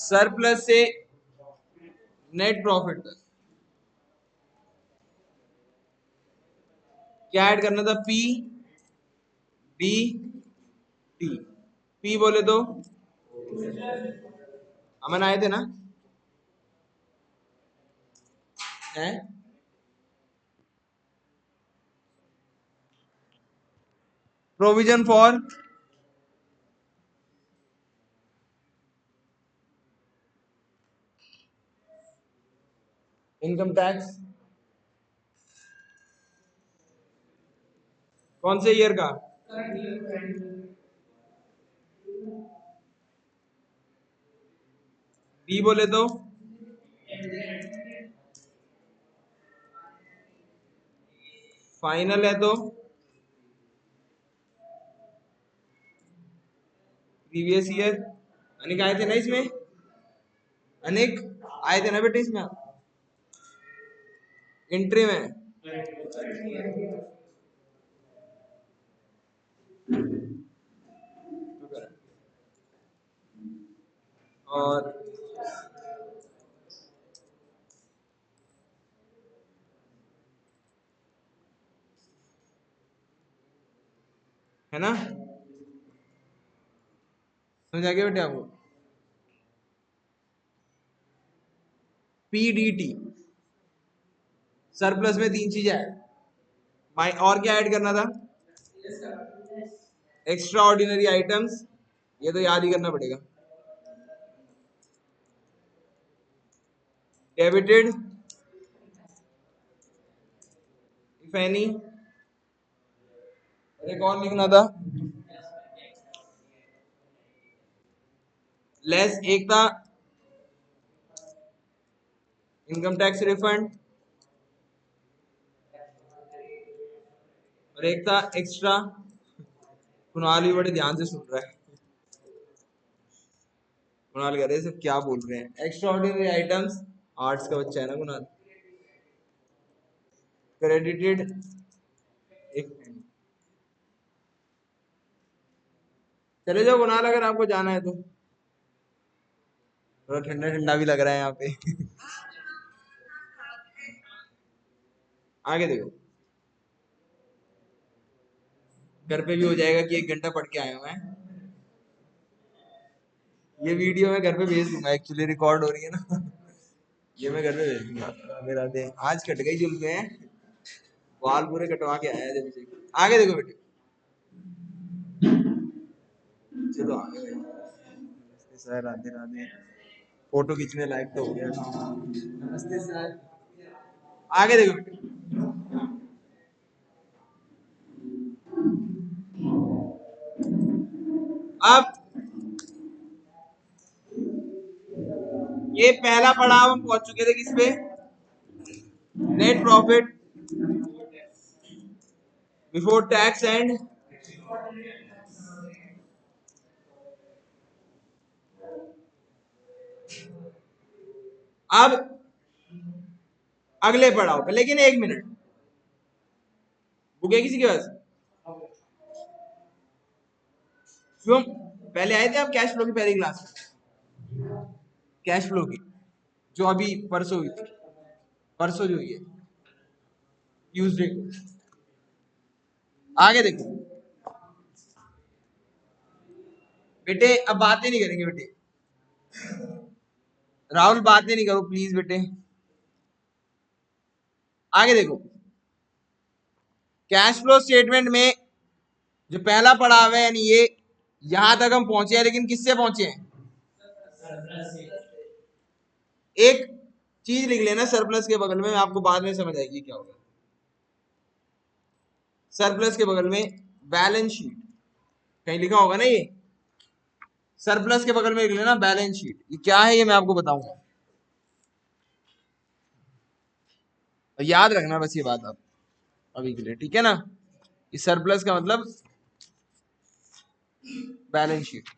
Surplus से net profit तक क्या ऐड करना था? P D T. पी बोले तो अमन आए थे ना? है प्रोविजन फॉर इनकम टैक्स, कौन से ईयर का? बी बोले तो फाइनल है तो प्रीवियस ईयर। अनिक आए थे ना इसमें? अनिक आए थे ना बेटे इसमें? एंट्री में और है ना? समझ आ गया बेटे आपको? पीडीटी सरप्लस में तीन चीजें ऐड, माई और क्या ऐड करना था? एक्स्ट्रा ऑर्डिनरी आइटम्स, ये तो याद ही करना पड़ेगा। डेबिटेड इफ एनी, एक और लिखना था लेस, एक था इनकम टैक्स रिफंड और एक था एक्स्ट्रा। कुणाल भी बड़े ध्यान से सुन रहा है। कुणाल कह रहे सब क्या बोल रहे हैं? एक्स्ट्रा ऑर्डिनरी आइटम्स, आर्ट्स का बच्चा है ना कुणाल। क्रेडिटेड एक, चले जाओ कुणाल अगर आपको जाना है तो, थोड़ा ठंडा ठंडा भी लग रहा है यहाँ पे। आगे देखो, घर पे भी हो जाएगा कि 1 घंटा पढ़ के आया हूं मैं। ये वीडियो मैं घर पे भेज दूंगा, एक्चुअली रिकॉर्ड हो रही है ना। ये मैं घर पे भेज दूंगा। मेरा दे आज कट गई जुल्फे हैं, बाल पूरे कटवा के आया जब से। आगे देखो बेटे, चलो आगे भाई। नमस्ते सर, राधे राधे। फोटो खींचने लायक तो हो गया। नमस्ते सर। आगे देखो बेटे, अब ये पहला पड़ाव हम पहुंच चुके थे किस पे? Net profit before tax and, अब अगले पड़ाव पे, लेकिन 1 मिनट, बुक है किसी के पास? क्यों पहले आए थे आप कैश फ्लो की पहली क्लास? कैश फ्लो की जो अभी परसों हुई थी, परसों जो हुई है ट्यूसडे को। आगे देखो बेटे, अब बातें नहीं करेंगे बेटे। राहुल बातें नहीं करो प्लीज बेटे। आगे देखो, कैश फ्लो स्टेटमेंट में जो पहला पड़ाव है, यानी ये यहां तक हम पहुंचे हैं, लेकिन किससे पहुंचे हैं? एक चीज लिख लेना सरप्लस के बगल में, आपको बाद में समझ आएगी क्या होगा। सरप्लस के बगल में बैलेंस शीट कहीं लिखा होगा ना, ये सरप्लस के बगल में लिख लेना बैलेंस शीट। ये क्या है ये मैं आपको बताऊंगा, और याद रखना बस ये बात आप अभी के लिए, ठीक है ना? इस सरप्लस का मतलब बैलेंस शीट,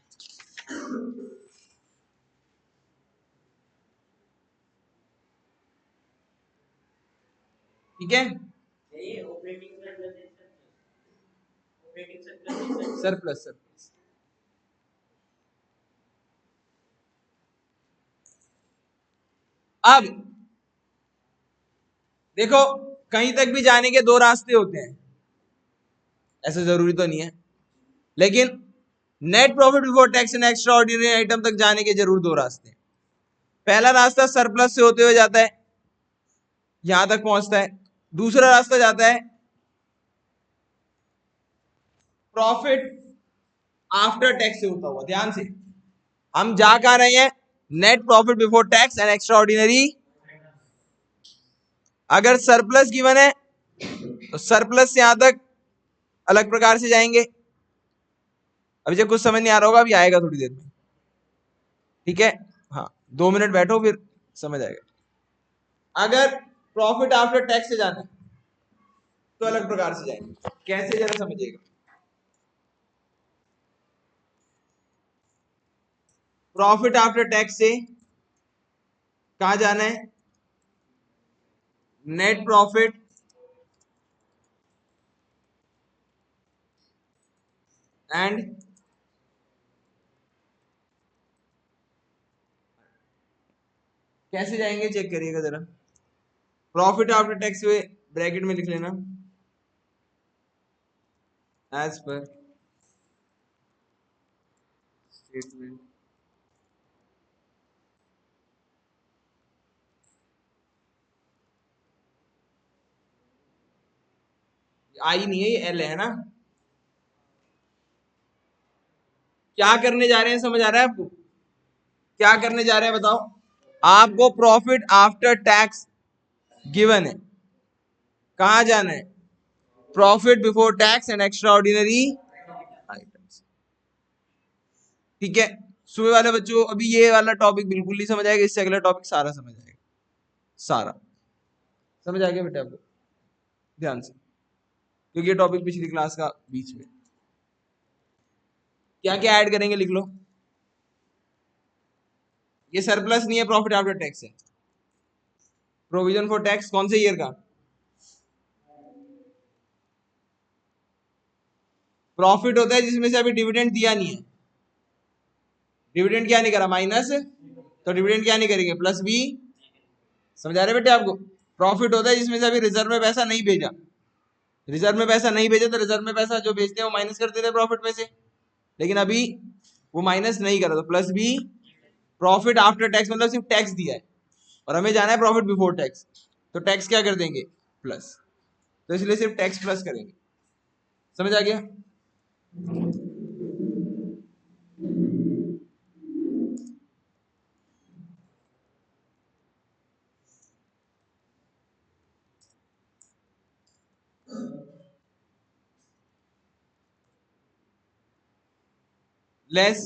ठीक है? सरप्लस सरप्लस अब देखो, कहीं तक भी जाने के दो रास्ते होते हैं, ऐसा जरूरी तो नहीं है, लेकिन net profit before tax and extraordinary item तक जाने के जरूर दो रास्ते हैं। पहला रास्ता सरप्लस से होते हुए जाता है, यहां तक पहुंचता है। दूसरा रास्ता जाता है प्रॉफिट आफ्टर टैक्स से होता हुआ। ध्यान से, हम जा कहां रहे हैं? Net profit before tax and extra ordinary. अगर सरप्लस गिवन है तो सरप्लस से यहां तक अलग प्रकार से जाएंगे। अभी जब कुछ समझ नहीं आ रहा होगा, अभी आएगा थोड़ी देर में, ठीक है? हाँ, 2 मिनट बैठो फिर समझ आएगा। अगर प्रॉफिट आफ्टर टैक्स से जाना है तो अलग प्रकार से जाएंगे। कैसे, जरा समझिएगा। प्रॉफिट आफ्टर टैक्स से कहा जाना है? नेट प्रॉफिट एंड कैसे जाएंगे चेक करिएगा जरा। प्रॉफिट आफ्टर टैक्स हुए ब्रैकेट में लिख लेना एज पर स्टेटमेंट। आई नहीं है, ये एल है ना। क्या करने जा रहे हैं, समझ आ रहा है आपको? क्या करने जा रहे हैं बताओ? आपको प्रॉफिट आफ्टर टैक्स गिवन है, कहां जाना है? Profit before tax and extra ordinary items. ठीक है, सुबह वाले बच्चों अभी ये वाला टॉपिक बिल्कुल नहीं समझ आएगा, इससे अगला टॉपिक सारा समझ आएगा। सारा समझ आ गया बेटा आपको? ध्यान से, क्योंकि ये टॉपिक पिछली क्लास का बीच में। क्या क्या ऐड करेंगे लिख लो। ये सरप्लस नहीं है, प्रॉफिट आफ्टर टैक्स है। प्रोविजन फॉर टैक्स कौन से ईयर का? प्रॉफिट होता है जिसमें से अभी डिविडेंड दिया नहीं है। डिविडेंड क्या नहीं करा? माइनस। तो डिविडेंड क्या नहीं करेंगे? Plus B. समझा रहे बेटे आपको? प्रॉफिट होता है जिसमें से अभी रिजर्व में पैसा नहीं भेजा। रिजर्व में पैसा नहीं भेजा तो रिजर्व में पैसा जो भेजते हैं वो माइनस कर देते हैं प्रॉफिट में से, लेकिन अभी वो माइनस नहीं करा तो plus B. Profit after tax मतलब सिर्फ टैक्स दिया है, और हमें जाना है प्रॉफिट बिफोर टैक्स, तो टैक्स क्या कर देंगे? प्लस। तो इसलिए सिर्फ टैक्स प्लस करेंगे। समझ आ गया? लेस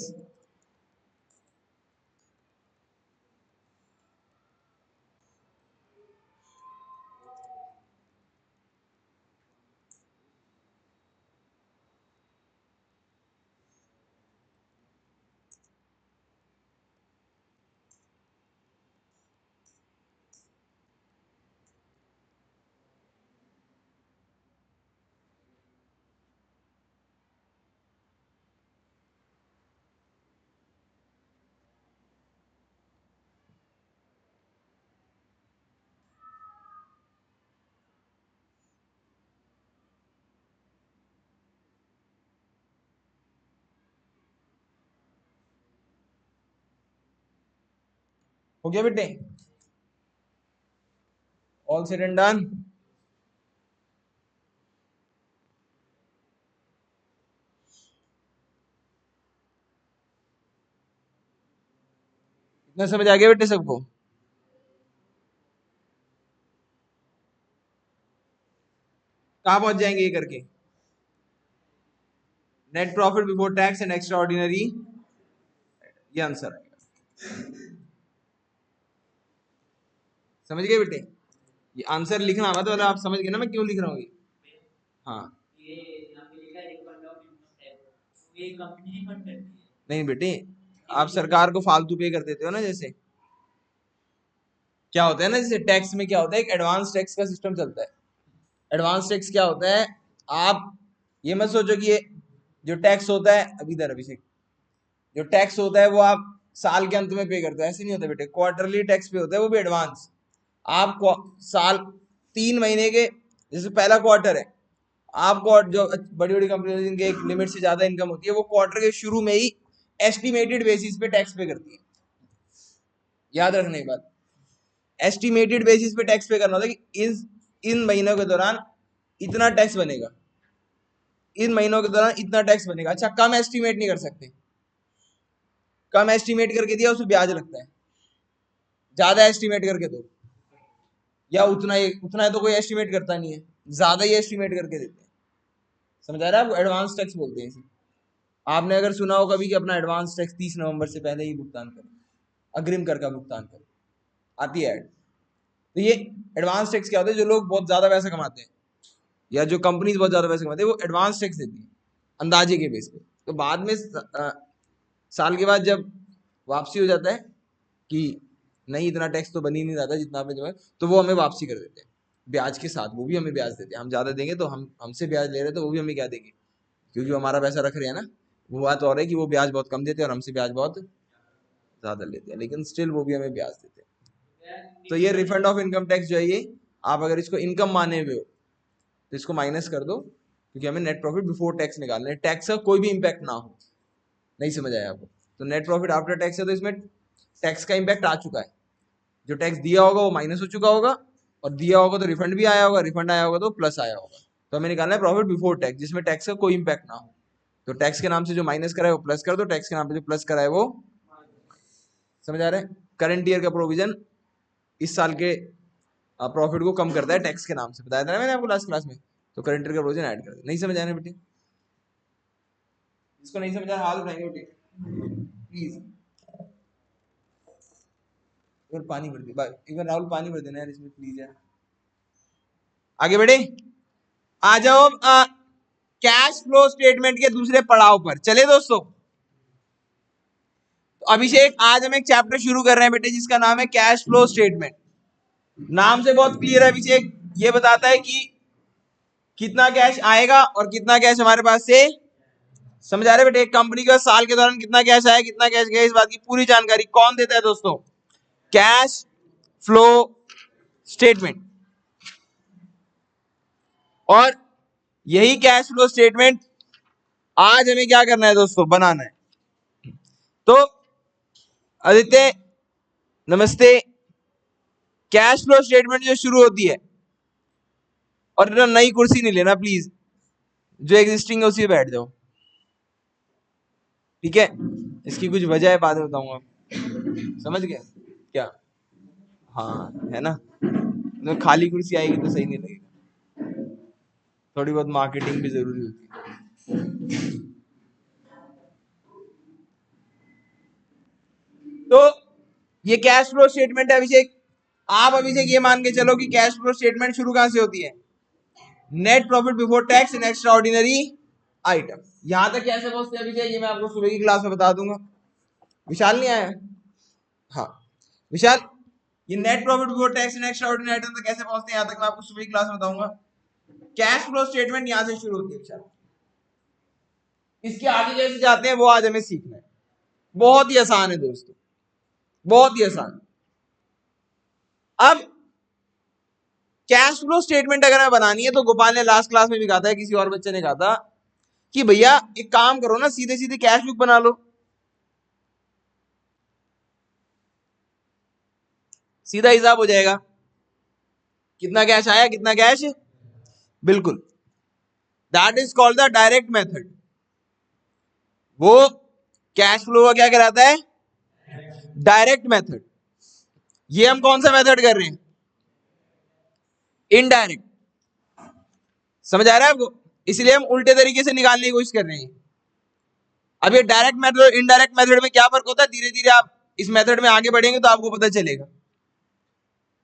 हो गया बेटे? All said and done? इतना समझ आ गया बेटे सबको? कहां पहुंच जाएंगे ये करके? Net profit before tax and extra ordinary, ये आंसर आएगा। समझ गए बेटे? ये आंसर लिखना होगा तो मतलब आप समझ गए ना मैं क्यों लिख रहा हूँ ये? हाँ, नहीं बेटे, आप सरकार को फालतू पे कर देते हो ना। जैसे क्या होता है ना, जैसे टैक्स में क्या होता है, एक एडवांस टैक्स का सिस्टम चलता है। एडवांस टैक्स क्या होता है? आप ये मत सोचो कि ये जो टैक्स होता है, अभी इधर अभिषेक, जो टैक्स होता है वो आप साल के अंत में पे करते हो, ऐसे नहीं होता बेटे, क्वार्टरली टैक्स पे होता है, वो भी एडवांस। आप साल 3 महीने के, जैसे पहला क्वार्टर है, आपको जो बड़ी बड़ी कंपनी जिनके एक लिमिट से ज्यादा इनकम होती है, वो क्वार्टर के शुरू में ही एस्टिमेटेड बेसिस पे टैक्स पे करती है। याद रखने की बात, एस्टिमेटेड बेसिस पे टैक्स पे करना होता है कि इन महीनों के दौरान इतना टैक्स बनेगा, इन महीनों के दौरान इतना टैक्स बनेगा। अच्छा, कम एस्टिमेट नहीं कर सकते, कम एस्टिमेट करके दिया उसमें ब्याज लगता है, ज्यादा एस्टिमेट करके दो, या उतना है तो कोई एस्टिमेट करता नहीं है, ज्यादा ही एस्टिमेट करके देते हैं। समझ आ रहा है आपको? एडवांस टैक्स बोलते हैं इसे। आपने अगर सुना हो कभी कि अपना एडवांस टैक्स 30 नवंबर से पहले ही भुगतान करें, अग्रिम कर का भुगतान करें, आती है ऐड। तो ये एडवांस टैक्स क्या होता है? जो लोग बहुत ज्यादा पैसा कमाते हैं या जो कंपनीज बहुत ज्यादा पैसा कमाते हैं, वो एडवांस टैक्स देती है अंदाजे के बेस पे। तो बाद में साल के बाद जब वापसी हो जाता है कि नहीं इतना टैक्स तो बन ही नहीं रहा था जितना आपने जो है, तो वो हमें वापसी कर देते हैं ब्याज के साथ, वो भी हमें ब्याज देते हैं। हम ज्यादा देंगे तो हमसे ब्याज ले रहे हैं, तो वो भी हमें क्या देंगे, क्योंकि वो हमारा पैसा रख रहे हैं ना। वो बात और है कि वो ब्याज बहुत कम देते हैं और हमसे ब्याज बहुत ज्यादा लेते हैं, लेकिन स्टिल वो भी हमें ब्याज देते हैं। तो ये रिफंड ऑफ इनकम टैक्स जो है, ये आप अगर इसको इनकम माने हुए हो तो इसको माइनस कर दो, क्योंकि हमें नेट प्रॉफिट बिफोर टैक्स निकालना है, टैक्स का कोई भी इंपैक्ट ना हो। नहीं समझ आया आपको? तो नेट प्रॉफिट आफ्टर टैक्स है, तो इसमें टैक्स का इंपैक्ट आ चुका है, जो टैक्स दिया होगा वो माइनस हो चुका होगा, और दिया होगा तो रिफंड भी आया होगा, रिफंड आया होगा तो प्लस आया होगा। तो हमें निकालना है प्रॉफिट बिफोर टैक्स, जिसमें टैक्स का कोई इंपैक्ट ना हो। तो टैक्स के नाम से जो माइनस करा है वो प्लस कर दो, टैक्स के नाम पे जो प्लस करा है वो, समझ आ रहा है? करंट ईयर का प्रोविजन इस साल के प्रॉफिट को कम करता है टैक्स के नाम से, बताया था ना मैंने आपको लास्ट क्लास में। तो करंट ईयर का प्रोविजन ऐड कर दो। नहीं समझ आने बेटे? इसको नहीं समझा हाथ उठाएंगे बेटे प्लीज। एक बार पानी भर दे, एक बार राहुल पानी भर देना यार इसमें प्लीज यार। आगे बढ़े, आ जाओ कैश फ्लो स्टेटमेंट के दूसरे पड़ाव पर चले दोस्तों। तो अभिषेक, आज हम एक चैप्टर शुरू कर रहे हैं बेटे जिसका नाम है कैश फ्लो स्टेटमेंट। नाम से बहुत क्लियर है अभिषेक, ये बताता है कि कितना कैश आएगा और कितना कैश हमारे पास से, समझ आ रहे बेटे? एक कंपनी का साल के दौरान कितना कैश आया कितना कैश गया, इस बात की पूरी जानकारी कौन देता है दोस्तों? Cash flow statement. और यही कैश फ्लो स्टेटमेंट आज हमें क्या करना है दोस्तों? बनाना है। तो आदित्य नमस्ते। कैश फ्लो स्टेटमेंट जो शुरू होती है, और नई कुर्सी नहीं लेना प्लीज, जो एग्जिस्टिंग है उसी पे बैठ जाओ, ठीक है? इसकी कुछ वजह है, बाद में बताऊंगा, समझ गए क्या? हाँ है ना, तो खाली कुर्सी आएगी तो सही नहीं लगेगा, थोड़ी बहुत मार्केटिंग भी जरूरी होती है। तो ये कैश फ्लो स्टेटमेंट है अभिषेक। आप अभिषेक ये मान के चलो कि कैश फ्लो स्टेटमेंट शुरू कहां से होती है? Net profit before tax in extra ordinary item. यहां तक कैसे पहुंचते हैं अभिषेक, ये मैं आपको सुबह की क्लास में बता दूंगा। विशाल नहीं आया? हाँ विशाल, ये net profit before tax in extra ordinary item तक कैसे पहुंचते हैं, यहां तक मैं आपको सुबह की क्लास में बताऊंगा। कैश फ्लो स्टेटमेंट यहां से शुरू होती है विशाल। इसके आगे कैसे जाते हैं वो आज हमें सीखना है। बहुत ही आसान है दोस्तों, बहुत ही आसान। अब कैश फ्लो स्टेटमेंट अगर हमें बनानी है, तो गोपाल ने लास्ट क्लास में भी कहा था, किसी और बच्चे ने कहा था कि भैया एक काम करो ना, सीधे सीधे कैश बुक बना लो, सीधा हिसाब हो जाएगा, कितना कैश आया कितना कैश, बिल्कुल। That is called the direct method. वो कैश फ्लो का क्या कहलाता है? Direct method. ये हम कौन सा मेथड कर रहे हैं? इनडायरेक्ट। समझ आ रहा है आपको? इसलिए हम उल्टे तरीके से निकालने की कोशिश कर रहे हैं। अब ये डायरेक्ट मेथड और इनडायरेक्ट मेथड में क्या फर्क होता है? धीरे धीरे आप इस मेथड में आगे बढ़ेंगे तो आपको पता चलेगा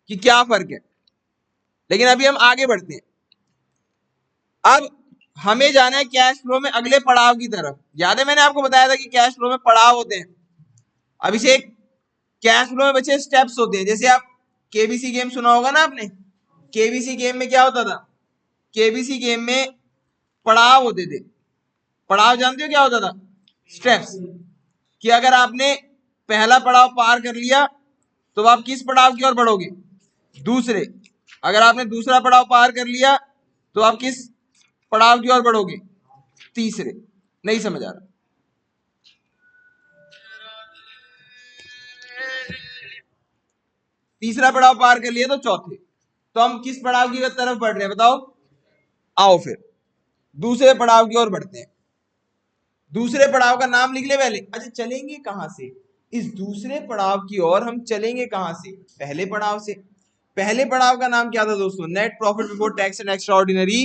कि क्या फर्क है, लेकिन अभी हम आगे बढ़ते हैं। अब हमें जाना है कैश फ्लो में अगले पड़ाव की तरफ। याद है मैंने आपको बताया था कि कैश फ्लो में पड़ाव होते हैं। अभिषेक, कैश फ्लो में बच्चे स्टेप्स होते हैं। जैसे आप केबीसी गेम सुना होगा ना आपने, केबीसी गेम में क्या होता था? केबीसी गेम में पड़ाव होते थे। पड़ाव जानते हो क्या होता था? स्टेप्स। कि अगर आपने पहला पड़ाव पार कर लिया तो आप किस पड़ाव की ओर बढ़ोगे? दूसरे। अगर आपने दूसरा पड़ाव पार कर लिया तो आप किस पड़ाव की ओर बढ़ोगे? तीसरे। नहीं समझ आ रहा? तीसरा पड़ाव पार कर लिया तो चौथे। तो हम किस पड़ाव की तरफ बढ़ रहे हैं बताओ? आओ फिर दूसरे पड़ाव की ओर बढ़ते हैं। दूसरे पड़ाव का नाम लिख ले पहले। अच्छा, चलेंगे कहां से? इस दूसरे पड़ाव की ओर हम चलेंगे कहां से? पहले पड़ाव से। पहले पड़ाव का नाम क्या था दोस्तों? Net profit before tax and extra ordinary.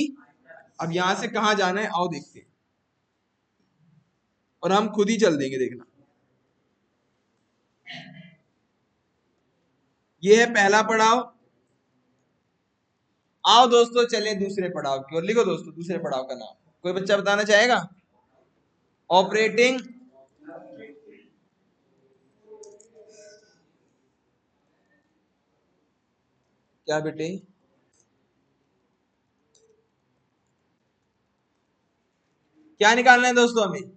अब यहां से कहां जाना है आओ देखते हैं, और हम खुद ही चल देंगे, देखना। ये है पहला पड़ाव। आओ दोस्तों चले दूसरे पड़ाव की ओर। लिखो दोस्तों दूसरे पड़ाव का नाम। कोई बच्चा बताना चाहेगा? ऑपरेटिंग क्या बेटे? क्या निकालना है दोस्तों हमें?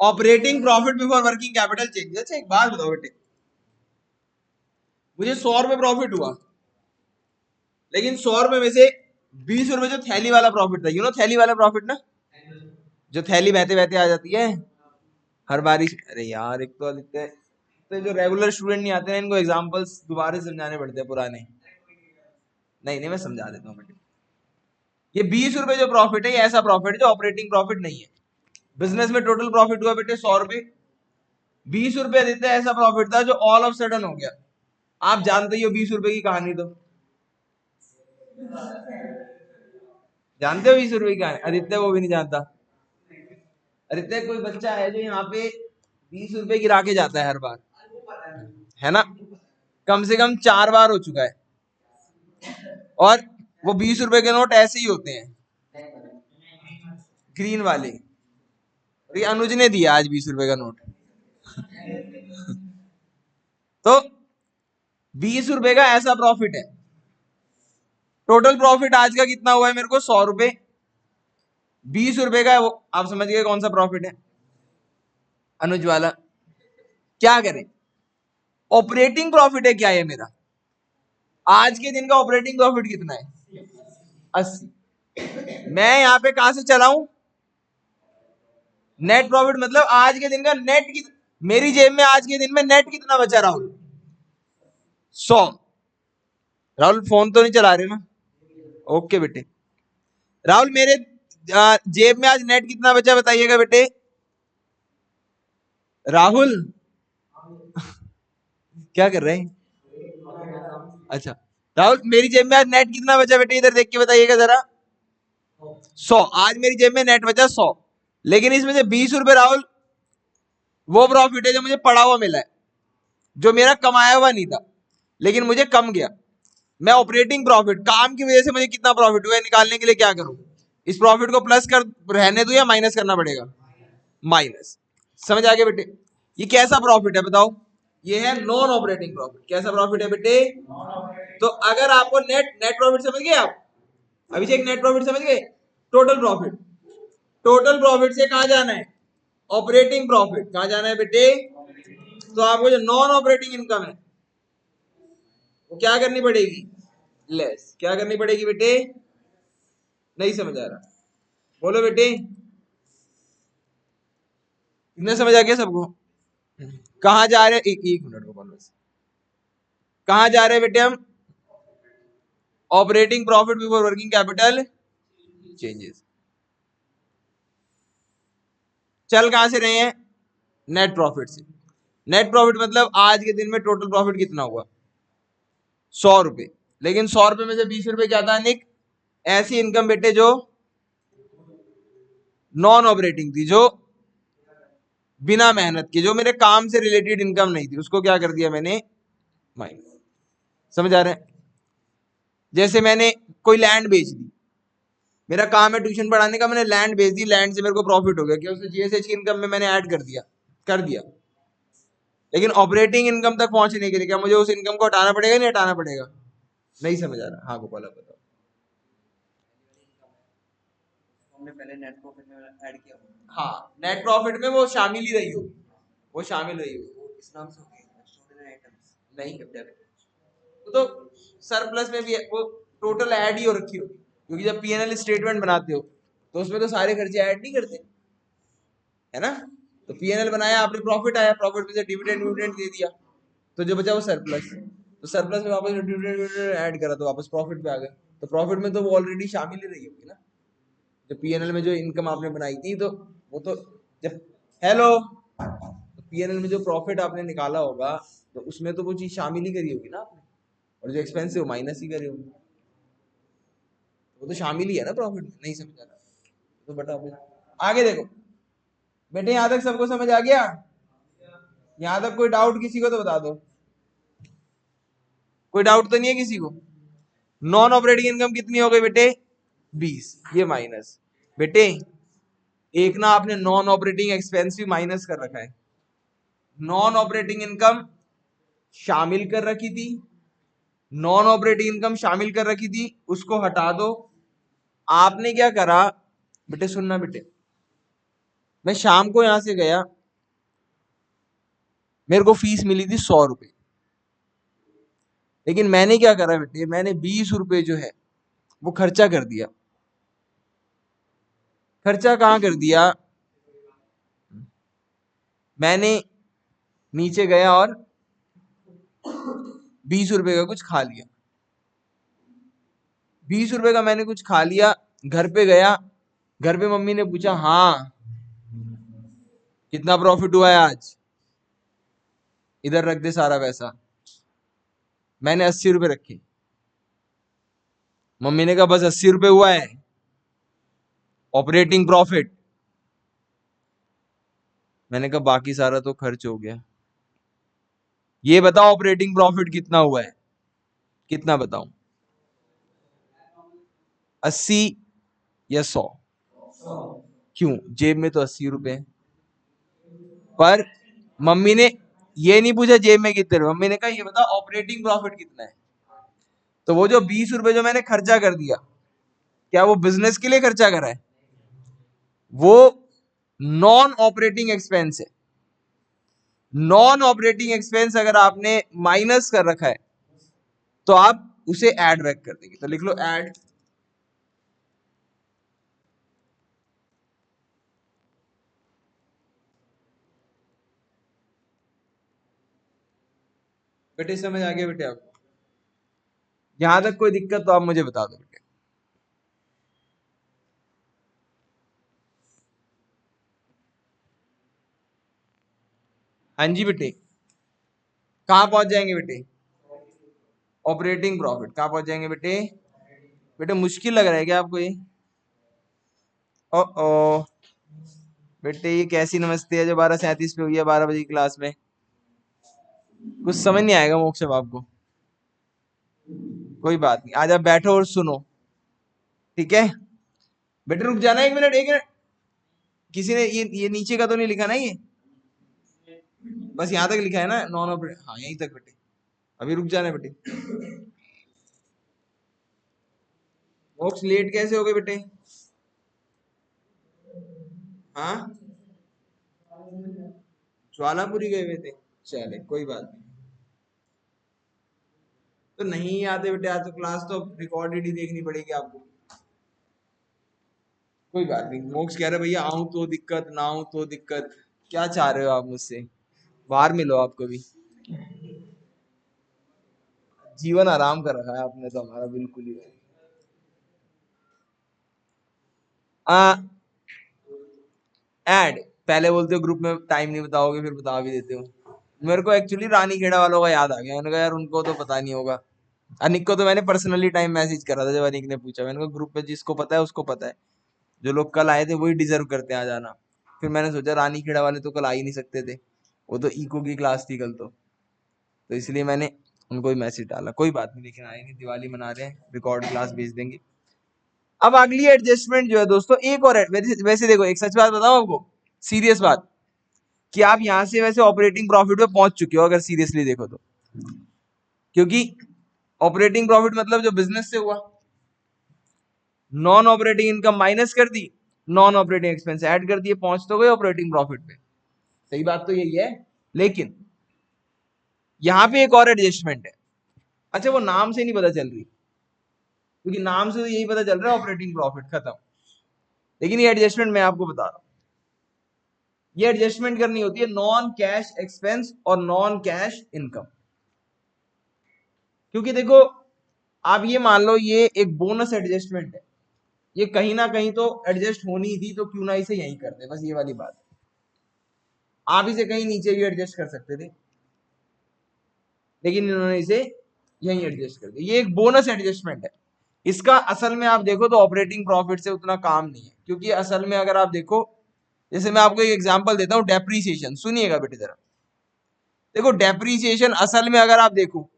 Operating profit before working capital change. अच्छा एक बात बताओ बेटे, मुझे 100 रुपए प्रॉफिट हुआ, लेकिन 100 रुपए में से 20 रुपए जो थैली वाला प्रॉफिट था, यू नो थैली वाला प्रॉफिट ना, जो थैली बहते बहते आ जाती है हर बारिश। अरे यार एक तो आदित्य, तो जो रेगुलर स्टूडेंट नहीं आते हैं इनको एग्जांपल्स दोबारा समझाने पड़ते हैं पुराने। नहीं नहीं मैं समझा देता हूँ बेटे। ये 20 रुपए जो प्रॉफिट है, ये ऐसा प्रॉफिट है जो ऑपरेटिंग प्रॉफिट नहीं है। बिजनेस में टोटल प्रॉफिट हुआ बेटे 100 रुपए। 20 रुपए देते हैं ऐसा प्रॉफिट था जो ऑल ऑफ सडन हो गया। आप जानते ही हो 20 रुपए की कहानी तो। जानते हो 20 रुपए की कहानी? आदित्य वो भी नहीं जानता। आदित्य कोई बच्चा है जो यहाँ पे 20 रुपए गिरा के जाता है हर बार, है ना? कम से कम 4 बार हो चुका है। और वो 20 रुपए के नोट ऐसे ही होते हैं, ग्रीन वाले। और ये अनुज ने दिया आज 20 रुपए का नोट। तो 20 रुपए का ऐसा प्रॉफिट है। टोटल प्रॉफिट आज का कितना हुआ है मेरे को? 100 रुपए। 20 रुपए का है वो, आप समझ गए कौन सा प्रॉफिट है? अनुज वाला। क्या करें? ऑपरेटिंग प्रॉफिट है क्या ये मेरा? आज के दिन का ऑपरेटिंग प्रॉफिट कितना है? 80। मैं यहां पे कहां से चलाऊं? नेट प्रॉफिट मतलब आज के दिन का नेट मेरी जेब में आज के दिन में नेट कितना बचा राहुल? 100। राहुल फोन तो नहीं चला रहे ना? ओके बेटे। राहुल मेरे जेब में आज नेट कितना बचा बताइएगा बेटे। राहुल क्या कर रहे हैं? अच्छा राहुल मेरी जेब में आज नेट कितना बचा बेटे, इधर देख के बताइएगा जरा। 100। आज मेरी जेब में नेट बचा 100, लेकिन इसमें से 20 रुपए राहुल वो प्रॉफिट है जो मुझे पड़ा हुआ मिला है, जो मेरा कमाया हुआ नहीं था लेकिन मुझे कम गया। मैं ऑपरेटिंग प्रॉफिट, काम की वजह से मुझे कितना प्रॉफिट हुआ है निकालने के लिए क्या करूं? इस प्रॉफिट को प्लस कर रहने दूं या माइनस करना पड़ेगा? माइनस। समझ आ गया बेटे? ये कैसा प्रॉफिट है बताओ? ये है नॉन ऑपरेटिंग प्रॉफिट। कैसा प्रॉफिट है बेटे? तो अगर आपको नेट नेट प्रॉफिट समझ गए आप? अभिषेक नेट प्रॉफिट समझ गए? Total profit. टोटल प्रॉफिट से कहां जाना है? Operating profit. कहां जाना है बेटे? तो आपको जो नॉन ऑपरेटिंग इनकम है वो क्या करनी पड़ेगी? लेस। क्या करनी पड़ेगी बेटे? नहीं समझ आ रहा? बोलो बेटे। इतना समझ आ गया सबको? कहा जा रहे? एक मिनट को बस। कहा जा रहे हैं बेटे हम? Operating profit before working capital changes. चल कहां से रहे हैं? नेट प्रॉफिट से। नेट प्रॉफिट मतलब आज के दिन में टोटल प्रॉफिट कितना हुआ? 100 रुपए। लेकिन 100 रुपए में से 20 रुपए क्या था निक? ऐसी इनकम बेटे जो नॉन ऑपरेटिंग थी, जो बिना मेहनत की, जो मेरे काम से रिलेटेड इनकम नहीं थी, उसको क्या कर दिया मैंने? माइनस। समझ आ रहे हैं? जैसे मैंने कोई लैंड बेच दी, मेरा काम है ट्यूशन पढ़ाने का, मैंने लैंड बेच दी, लैंड से मेरे को प्रॉफिट हो गया, क्या उसे जीएसएच की इनकम में मैंने ऐड कर दिया। लेकिन ऑपरेटिंग इनकम तक पहुंचने के लिए क्या मुझे उस इनकम को हटाना पड़ेगा, नहीं हटाना पड़ेगा? नहीं समझ आ रहा? हाँ गोपाल आप बताओ। हमने पहले नेट प्रॉफिट में ऐड किया होगा। हाँ नेट प्रॉफिट में वो शामिल ही रही होगी, वो शामिल रही होगी। वो इस नाम से होगी एक्स्ट्राऑर्डिनरी आइटम्स। नहीं वो तो सरप्लस में भी है, वो टोटल ऐड ही हो रखी होगी, क्योंकि जब पीएनएल स्टेटमेंट बनाते हो तो उसमें तो सारे खर्चे ऐड नहीं करते, है ना? तो पीएनएल बनाया आपने, प्रॉफिट आया, प्रॉफिट में से डिविडेंड डिविडेंड दे दिया, तो जो बचा वो सरप्लस, तो सरप्लस में वापस डिविडेंड ऐड करा तो वापस प्रॉफिट पे आ गए, तो प्रॉफिट में तो वो ऑलरेडी शामिल ही रही होगी ना। जो पीएनएल में जो इनकम आपने बनाई थी तो वो तो जब हेलो तो पीएनएल में जो प्रॉफिट आपने निकाला होगा तो उसमें तो वो चीज शामिल ही करी होगी ना आपने, और जो एक्सपेंस है वो माइनस ही करे होंगे, वो तो शामिल ही है ना प्रॉफिट में। नहीं समझ आ रहा तो बटा आगे देखो बेटे, यहां तक सबको समझ आ गया? यहां तक कोई डाउट किसी को तो बता दो, कोई डाउट तो नहीं है किसी को? नॉन ऑपरेटिंग इनकम कितनी हो गई बेटे? 20, ये माइनस। बेटे एक ना आपने नॉन ऑपरेटिंग एक्सपेंस भी माइनस कर रखा है, नॉन ऑपरेटिंग इनकम शामिल कर रखी थी, नॉन ऑपरेटिंग इनकम शामिल कर रखी थी, उसको हटा दो। आपने क्या करा बेटे, सुनना बेटे, मैं शाम को यहां से गया, मेरे को फीस मिली थी 100 रुपए, लेकिन मैंने क्या करा बेटे, मैंने 20 रुपए जो है वो खर्चा कर दिया। खर्चा कहाँ कर दिया? मैंने नीचे गया और 20 रुपए का कुछ खा लिया, 20 रुपए का मैंने कुछ खा लिया। घर पे गया, घर पे मम्मी ने पूछा हाँ कितना प्रॉफिट हुआ है आज, इधर रख दे सारा पैसा। मैंने 80 रुपए रखे, मम्मी ने कहा बस 80 रुपए हुआ है ऑपरेटिंग प्रॉफिट। मैंने कहा बाकी सारा तो खर्च हो गया, ये बताओ ऑपरेटिंग प्रॉफिट कितना हुआ है, कितना बताऊं? 80 या 100? क्यों? जेब में तो 80 रुपए है। पर मम्मी ने ये नहीं पूछा जेब में कितने, मम्मी ने कहा ये बता ऑपरेटिंग प्रॉफिट कितना है। तो वो जो 20 रुपए जो मैंने खर्चा कर दिया, क्या वो बिजनेस के लिए खर्चा करा है? वो नॉन ऑपरेटिंग एक्सपेंस है। नॉन ऑपरेटिंग एक्सपेंस अगर आपने माइनस कर रखा है तो आप उसे ऐड बैक कर देंगे, तो लिख लो ऐड। बेटे समझ आ गया बेटे आपको? यहां तक कोई दिक्कत तो आप मुझे बता दो बेटे। हाँ जी बेटे, कहां पहुंच जाएंगे बेटे? ऑपरेटिंग प्रॉफिट कहां पहुंच जाएंगे बेटे? बेटे मुश्किल लग रहा है क्या आपको ये? ओ ओ बेटे ये कैसी नमस्ते है जो 12:37 पे हुई है 12 बजे की क्लास में? कुछ समझ नहीं आएगा मोक्ष अब आपको, कोई बात नहीं, आज आप बैठो और सुनो, ठीक है? बेटे रुक जाना, 1 मिनट 1 मिनट, किसी ने ये नीचे का तो नहीं लिखा ना? ये बस यहाँ तक लिखा है ना नॉन ऑपरेटिंग, हाँ यहीं तक बेटे, अभी रुक जाना बेटे। मोक्ष लेट कैसे हो गए बेटे? हाँ ज्वालापुरी गए हुए थे, चले कोई बात नहीं। तो नहीं आते बेटे आज तो क्लास तो रिकॉर्डेड ही देखनी पड़ेगी आपको, कोई बात नहीं। मोक्ष कह रहे भैया आऊं तो दिक्कत, ना आऊं तो दिक्कत, क्या चाह रहे हो आप मुझसे? बाहर मिलो आपको भी, जीवन आराम कर रखा है आपने तो हमारा बिल्कुल ही। ऐड पहले बोलते हो ग्रुप में टाइम नहीं बताओगे, फिर बता भी देते हो। मेरे को एक्चुअली रानी खेड़ा वालों का याद आ गया, मैंने कहा यार उनको तो पता नहीं होगा। अनिक को तो मैंने पर्सनली टाइम मैसेज करा था जब अनिक ने पूछा, मैंने कहा ग्रुप में जिसको पता है उसको पता है, जो लोग कल आए थे वही डिजर्व करते हैं आ जाना। फिर मैंने सोचा रानी खेड़ा वाले तो कल आ ही नहीं सकते थे, वो तो इको की क्लास थी कल, तो इसलिए मैंने उनको ही मैसेज डाला। कोई बात नहीं, लेकिन आएंगे, दिवाली मना रहे हैं, रिकॉर्ड क्लास भेज देंगे। अब अगली एडजस्टमेंट जो है दोस्तों, एक और वैसे देखो, एक सच बात बताऊं आपको, सीरियस बात, कि आप यहां से वैसे ऑपरेटिंग प्रॉफिट पे पहुंच चुके हो अगर सीरियसली देखो तो, क्योंकि ऑपरेटिंग प्रॉफिट मतलब जो बिजनेस से हुआ, नॉन ऑपरेटिंग इनकम माइनस कर दी, नॉन ऑपरेटिंग एक्सपेंस ऐड कर दिए, पहुंच तो गए ऑपरेटिंग प्रॉफिट पे। सही बात तो यही है, लेकिन यहां पे एक और एडजस्टमेंट है। अच्छा, वो नाम से नहीं पता चल रही, क्योंकि नाम से तो यही पता चल रहा है ऑपरेटिंग प्रॉफिट खत्म, लेकिन ये एडजस्टमेंट मैं आपको बता रहा हूं, ये एडजस्टमेंट करनी होती है नॉन कैश एक्सपेंस और नॉन कैश इनकम। क्योंकि देखो, आप ये मान लो ये एक बोनस एडजस्टमेंट है, ये कहीं ना कहीं तो एडजस्ट होनी थी, तो क्यों ना इसे यहीं कर दे, बस ये वाली बात है। आप इसे कहीं नीचे भी एडजस्ट कर सकते थे, लेकिन इन्होंने इसे यहीं एडजस्ट कर दिया। ये एक बोनस एडजस्टमेंट है, इसका असल में आप देखो तो ऑपरेटिंग प्रॉफिट से उतना काम नहीं है, क्योंकि असल में अगर आप देखो, जैसे मैं आपको एक एग्जांपल देता हूं, डेप्रीसिएशन, सुनिएगा बेटे जरा। देखो, डेप्रीसिएशन असल में अगर आप देखो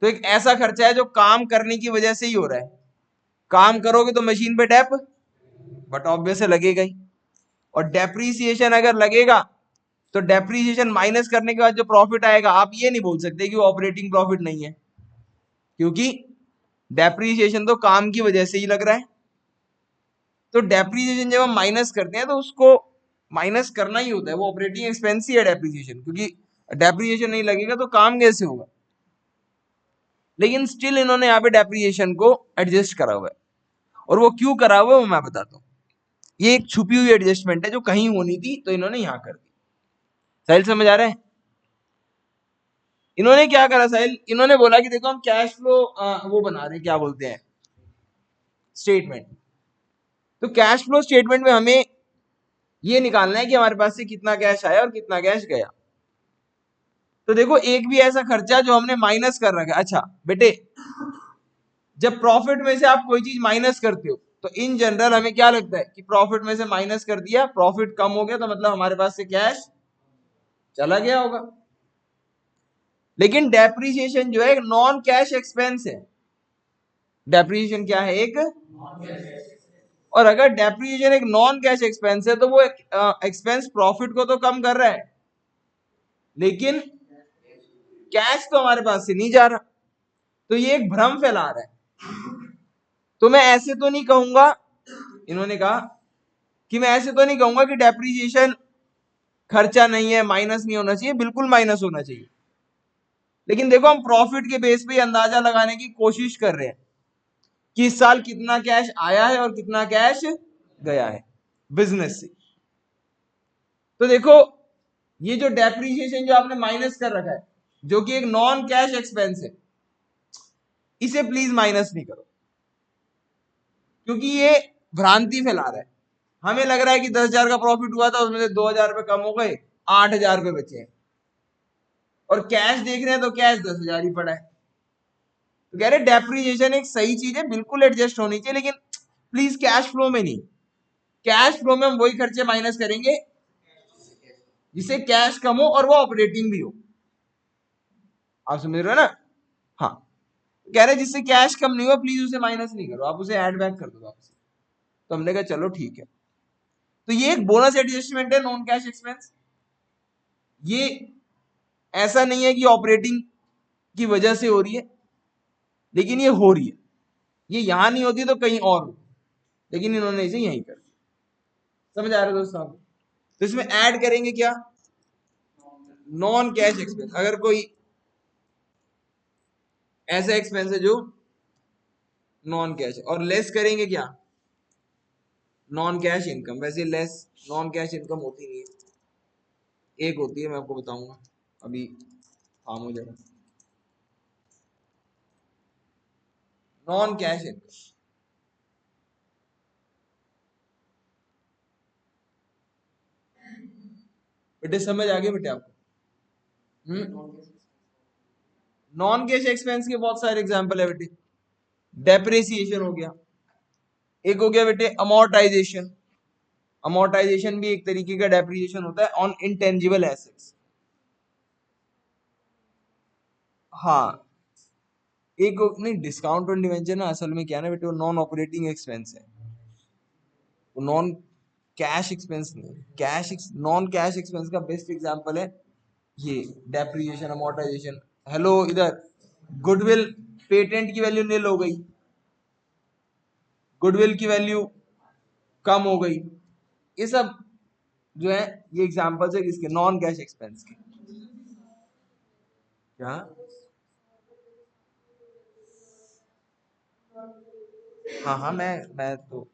तो एक ऐसा खर्चा है जो काम करने की वजह से ही हो रहा है। काम करोगे तो मशीन पे डेप, बट ऑब्वियस लगेगा ही। और डेप्रीसिएशन अगर लगेगा तो डेप्रीसिएशन माइनस करने के बाद जो प्रॉफिट आएगा, आप ये नहीं बोल सकते कि वो ऑपरेटिंग प्रॉफिट नहीं है, क्योंकि डेप्रीसिएशन तो काम की वजह से ही लग रहा है। तो डेप्रीसिएशन जब हम माइनस करते हैं तो उसको माइनस करना ही होता है, वो ऑपरेटिंग एक्सपेंस ही है डेप्रीसिएशन, क्योंकि डेप्रीसिएशन नहीं लगेगा तो काम कैसे होगा। लेकिन स्टिल इन्होंने यहाँ पे डेप्रीसिएशन को एडजस्ट करा हुआ है, और वो क्यों करा हुआ है वो मैं बताता हूँ। ये एक छुपी हुई एडजस्टमेंट है जो कहीं होनी थी, तो इन्होंने यहां कर दी। साहिल समझ आ रहा है? इन्होंने क्या करा साहिल, इन्होंने बोला कि देखो हम कैश फ्लो वो बना रहे हैं, क्या बोलते हैं, स्टेटमेंट। तो कैश फ्लो स्टेटमेंट में हमें ये निकालना है कि हमारे पास से कितना कैश आया और कितना कैश गया। तो देखो, एक भी ऐसा खर्चा जो हमने माइनस कर रखा है। अच्छा बेटे, जब प्रॉफिट में से आप कोई चीज माइनस करते हो तो इन जनरल हमें क्या लगता है कि प्रॉफिट में से माइनस कर दिया, प्रॉफिट कम हो गया, तो मतलब हमारे पास से कैश चला गया होगा। लेकिन डेप्रीसिएशन जो है एक नॉन कैश एक्सपेंस है। डेप्रीसिएशन क्या है? एक, और अगर डेप्रीसिएशन एक नॉन कैश एक्सपेंस है तो वो एक्सपेंस प्रॉफिट को तो कम कर रहा है, लेकिन कैश तो हमारे पास से नहीं जा रहा। तो ये एक भ्रम फैला रहा है। तो मैं ऐसे तो नहीं कहूंगा, इन्होंने कहा कि मैं ऐसे तो नहीं कहूंगा कि डेप्रीसिएशन खर्चा नहीं है, माइनस नहीं होना चाहिए, बिल्कुल माइनस होना चाहिए। लेकिन देखो, हम प्रॉफिट के बेस पे अंदाजा लगाने की कोशिश कर रहे हैं कि इस साल कितना कैश आया है और कितना कैश गया है बिजनेस से। तो देखो, ये जो डेप्रीसिएशन जो आपने माइनस कर रखा है, जो कि एक नॉन कैश एक्सपेंस है, इसे प्लीज माइनस नहीं करो, क्योंकि ये भ्रांति फैला रहा है। हमें लग रहा है कि 10,000 का प्रॉफिट हुआ था, उसमें से 2,000 रुपए कम हो गए, 8,000 रुपए बचे हैं, और कैश देख रहे हैं तो कैश 10,000 ही पड़ा है। तो कह रहे डेप्रीसिएशन एक सही चीज है, बिल्कुल एडजस्ट होनी चाहिए, लेकिन प्लीज कैश फ्लो में नहीं। कैश फ्लो में हम वही खर्चे माइनस करेंगे जिससे कैश कम हो और वो ऑपरेटिंग भी हो। आप समझ रहे हो ना? हाँ, कह रहे जिससे कैश कम नहीं हो, प्लीज उसे माइनस नहीं करो, आप उसे ऐड बैक कर दो वापस। तो हमने कहा चलो ठीक है। तो ये एक बोनस एडजस्टमेंट है, नॉन कैश एक्सपेंस। ये ऐसा नहीं है कि ऑपरेटिंग की वजह से हो रही है, लेकिन ये हो रही है। ये यहां नहीं होती तो कहीं और हो, लेकिन इन्होंने इसे यहीं कर दिया। समझ आ रहा है दोस्तों आपको? तो इसमें ऐड करेंगे क्या? Non cash expense. अगर कोई ऐसा एक्सपेंस है जो नॉन कैश, और लेस करेंगे क्या? Non cash income. वैसे लेस नॉन कैश इनकम होती नहीं है, एक होती है, मैं आपको बताऊंगा अभी, थामो जरा। नॉन कैश इनकम, बेटे समझ आ गया बेटे आपको? नॉन कैश एक्सपेंस के बहुत सारे एग्जांपल है बेटे। डेप्रिसिएशन हो गया, एक हो गया बेटे अमोर्टाइजेशन। अमोर्टाइजेशन भी एक तरीके का डेप्रिसिएशन होता है ऑन इंटेंजिबल एसेट्स। हाँ, एक नहीं, डिस्काउंट ऑन डिवेंचर ना असल में क्या है ना बेटे, वो नॉन ऑपरेटिंग एक्सपेंस है, वो नॉन कैश एक्सपेंस नहीं है। नॉन कैश एक्सपेंस का बेस्ट एग्जांपल है ये डेप्रिसिएशन, अमोर्टाइजेशन। हेलो इधर, गुडविल, पेटेंट की वैल्यू नील हो गई, गुडविल की वैल्यू कम हो गई, ये सब जो है ये एग्जांपल्स है किसके, नॉन कैश एक्सपेंस के। क्या हाँ हाँ, मैं तो,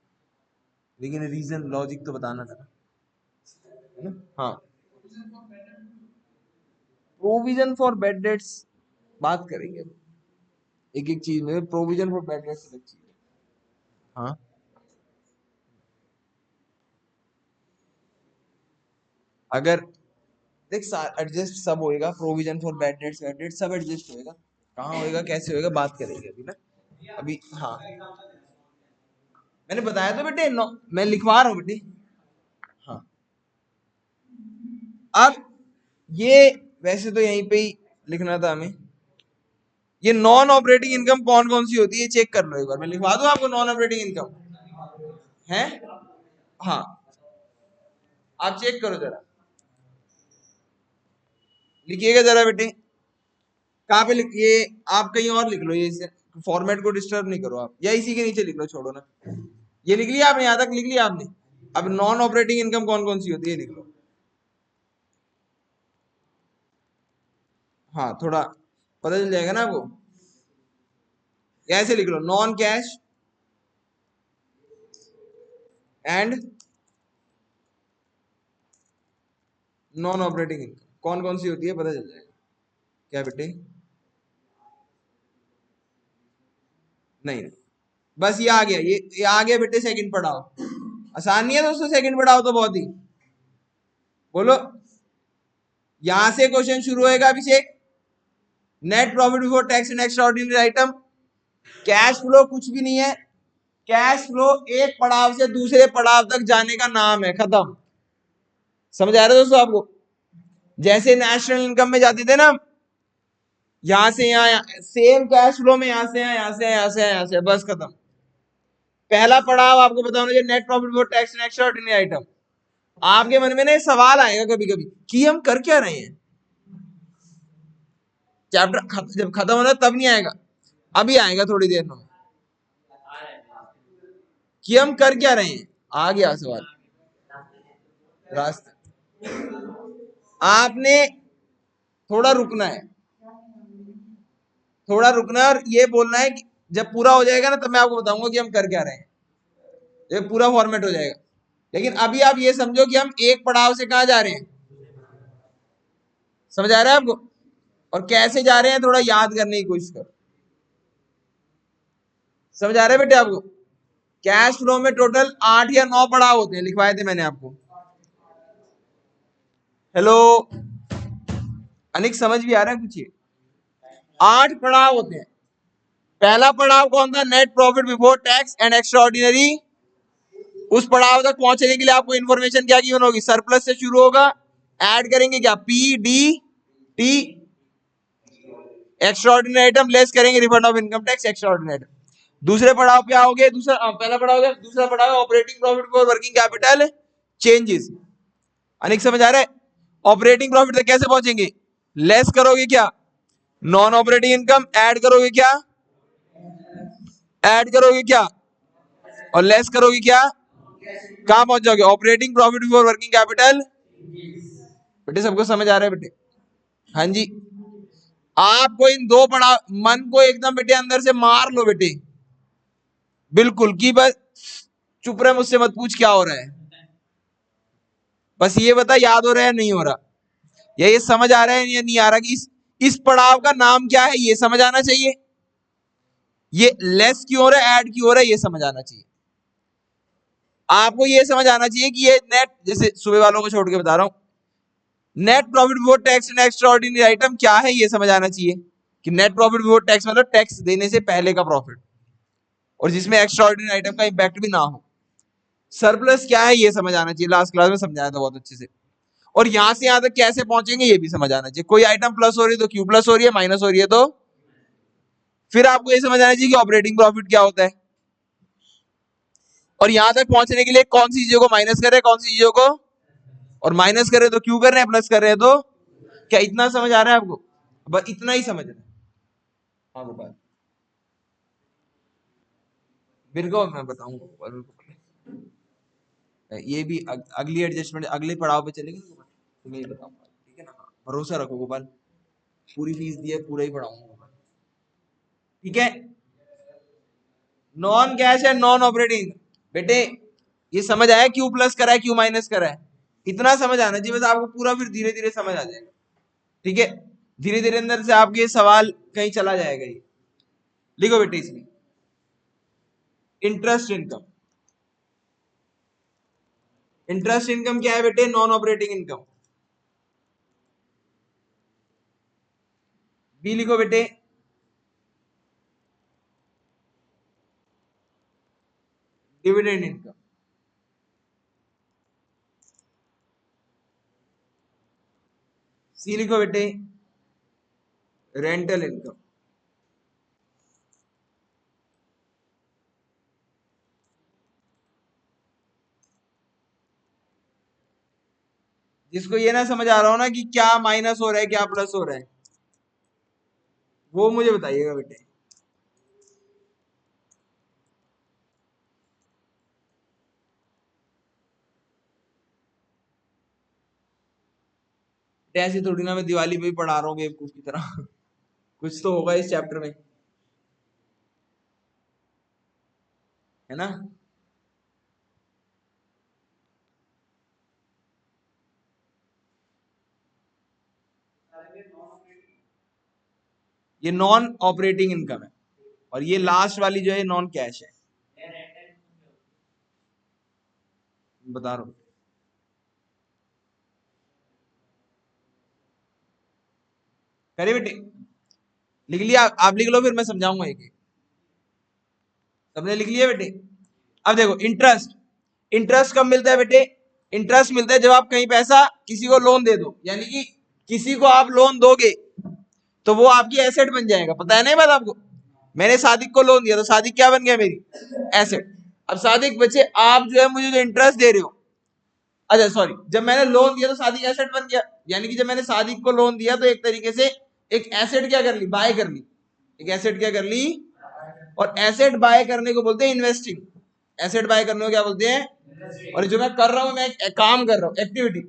लेकिन रीजन लॉजिक तो बताना था ना, है ना? हाँ, प्रोविजन फॉर बैड डेट्स बात करेंगे एक एक चीज में। प्रोविजन फॉर बैड डेट्स अलग चीज है। हाँ, अगर देख एडजस्ट सब होएगा, प्रोविजन फॉर बैड डेट्स सब एडजस्ट होएगा। कहाँ होएगा, कैसे होएगा, बात करेंगे अभी ना। अभी हाँ, मैंने बताया तो बेटे, मैं लिखवा रहा हूँ बेटे। हाँ, अब ये वैसे तो यहीं पे ही लिखना था हमें। ये नॉन ऑपरेटिंग इनकम कौन कौन सी होती है चेक कर लो एक बार, मैं लिखवा दूं आपको नॉन ऑपरेटिंग इनकम है। हाँ, आप चेक करो जरा, लिखिएगा जरा बेटे। कहाँ पे लिखिए, आप कहीं और लिख लो, ये फॉर्मेट को डिस्टर्ब नहीं करो आप, या इसी के नीचे लिख लो, छोड़ो ना। ये लिख लिया आपने, यहां तक लिख लिया आपने। अब नॉन ऑपरेटिंग इनकम कौन कौन सी होती है लिख लो। हाँ, थोड़ा पता चल जाएगा ना आपको। ऐसे लिख लो, non cash and non operating income कौन कौन सी होती है पता चल जाएगा। क्या बेटे, नहीं नहीं, बस ये आ गया, ये आ गया बेटे, सेकंड पढ़ाओ। आसान नहीं है दोस्तों, सेकंड पढ़ाओ तो बहुत ही। बोलो, यहां से क्वेश्चन शुरू होएगा Abhishek. Net profit before tax and extraordinary item. Cash flow कुछ भी नहीं है, कैश फ्लो एक पड़ाव से दूसरे पड़ाव तक जाने का नाम है, खत्म। समझ आ रहा है दोस्तों आपको? जैसे नेशनल इनकम में जाते थे ना, यहां से यहां, सेम कैश फ्लो में यहां से यहां से यहां से यहां से, बस खत्म। पहला पड़ाव आपको पता होना चाहिए, net profit before tax and extraordinary item. आपके मन में ना सवाल आएगा कभी कभी कि हम कर क्या रहे हैं, चैप्टर जब खत्म होना तब नहीं आएगा, अभी आएगा थोड़ी देर में, कि हम कर क्या रहे हैं। आ गया सवाल रास्ते, आपने थोड़ा रुकना है, थोड़ा रुकना है और ये बोलना है कि जब पूरा हो जाएगा ना तब मैं आपको बताऊंगा कि हम कर क्या रहे हैं, ये पूरा फॉर्मेट हो जाएगा। लेकिन अभी आप ये समझो कि हम एक पड़ाव से कहां जा रहे हैं, समझ आ रहा है आपको? और कैसे जा रहे हैं थोड़ा याद करने की कोशिश करो। समझ आ रहा है बेटे आपको? कैश फ्लो में टोटल 8 या 9 पड़ाव होते हैं, लिखवाए थे मैंने आपको। हेलो अनिक, समझ भी आ रहा है कुछ? ये 8 पड़ाव होते हैं। पहला पड़ाव कौन था, net profit before tax and extra ordinary. उस पड़ाव तक पहुंचने के लिए आपको इंफॉर्मेशन क्या गिवन होगी, सरप्लस से शुरू होगा, ऐड करेंगे क्या, P D T, extraordinary item less करेंगे refund of income tax, extraordinary item. दूसरे पड़ाव पे आओगे, पहला पड़ाव गया, दूसरा पड़ाव है operating profit before working capital changes. Anik समझ आ रहा है? ऑपरेटिंग प्रॉफिट तक कैसे पहुंचेंगे, लेस करोगे क्या, नॉन ऑपरेटिंग इनकम, ऐड करोगे क्या, ऐड करोगे क्या, और लेस करोगे क्या, कहां पहुंच जाओगे, operating profit before working capital. बेटे सबको समझ आ रहा है बेटे? हाँ जी। आपको इन दो पड़ाव, मन को एकदम बेटे अंदर से मार लो बेटे, बिल्कुल कि बस चुप रहे, मुझसे मत पूछ क्या हो रहा है, बस ये बता याद हो रहा है नहीं हो रहा, या ये समझ आ रहा है या नहीं आ रहा कि इस पड़ाव का नाम क्या है, ये समझ आना चाहिए। ये लेस क्यों हो रहा है, ऐड क्यों हो रहा है, ये समझ आना चाहिए। आपको ये समझ आना चाहिए कि ये नेट, जैसे सुबह वालों को छोड़ के बता रहा हूं, net profit before tax and extraordinary item क्या है, ये समझ आना चाहिए कि नेट प्रॉफिट बिफोर टैक्स मतलब टैक्स देने से पहले का प्रॉफिट, और जिसमें एक्स्ट्रा ऑर्डिनरी आइटम का इंपैक्ट भी ना हो। सरप्लस क्या है ये समझ आना चाहिए, लास्ट क्लास में समझाया था बहुत अच्छे से। और यहां से यहां तक कैसे पहुंचेंगे ये भी समझ आना चाहिए। कोई आइटम प्लस हो रही है तो क्यू प्लस हो रही है, माइनस हो रही है तो फिर आपको ये समझ आना चाहिए कि ऑपरेटिंग प्रॉफिट क्या होता है, और यहां तक पहुंचने के लिए कौन सी चीजों को माइनस कर रहे हैं, कौन सी चीजों को, और माइनस कर रहे हैं तो क्यों कर रहे हैं, प्लस कर रहे हैं तो क्या। इतना समझ आ रहा है आपको, बस इतना ही समझ रहे हैं। हाँ गोपाल, मेरे को मैं बताऊंगा ये भी अगली एडजस्टमेंट अगले पड़ाव पे चलेगी ना गोपाल, तो मैं ये बताऊंगा, ठीक है ना। हाँ, भरोसा रखो गोपाल, पूरी फीस दी है, पूरा ही पढ़ाऊंगा गोपाल, ठीक है। नॉन कैश है, नॉन ऑपरेटिंग, बेटे ये समझ आया क्यों प्लस करा है क्यों माइनस करा है, इतना समझ आना चाहिए, बस आपको पूरा फिर धीरे धीरे समझ आ जाएगा, ठीक है। धीरे धीरे अंदर से आपके सवाल कहीं चला जाएगा ये। लिखो बेटे इसमें इंटरेस्ट इनकम, इंटरेस्ट इनकम क्या है बेटे, नॉन ऑपरेटिंग इनकम। बी लिखो बेटे डिविडेंड इनकम। सी लिखो बेटे रेंटल इनकम। जिसको ये ना समझ आ रहा हो ना कि क्या माइनस हो रहा है क्या प्लस हो रहा है, वो मुझे बताइएगा बेटे। ऐसी थोड़ी ना मैं दिवाली पे भी पढ़ा रहा हूँ बेवकूफ की तरह कुछ तो होगा इस चैप्टर में, है ना। ये नॉन ऑपरेटिंग इनकम है, और ये लास्ट वाली जो है नॉन कैश है, बता रहा हूँ। करे बेटे, लिख लिया, आप लिख लो फिर मैं समझाऊंगा एक एक। सबने लिख लिया बेटे। अब देखो इंटरेस्ट, इंटरेस्ट कब मिलता है बेटे, इंटरेस्ट मिलता है जब आप कहीं पैसा किसी को लोन दे दो, यानी कि किसी को आप लोन दोगे तो वो आपकी एसेट बन जाएगा, पता है नहीं बात आपको। मैंने सादिक को लोन दिया तो सादिक क्या बन गया, मेरी एसेट। अब सादिक बच्चे आप जो है मुझे जो इंटरेस्ट दे रहे हो, अच्छा सॉरी, जब मैंने लोन दिया तो सादिक एसेट बन गया, यानी कि जब मैंने सादिक को लोन दिया तो एक तरीके से एक एसेट क्या कर ली, बाय कर ली, एक एसेट क्या कर ली, और एसेट बाय करने को बोलते हैं इन्वेस्टिंग, एसेट बाय करने को क्या बोलते हैं, और जो मैं कर रहा हूं, मैं एक काम कर रहा हूं एक्टिविटी,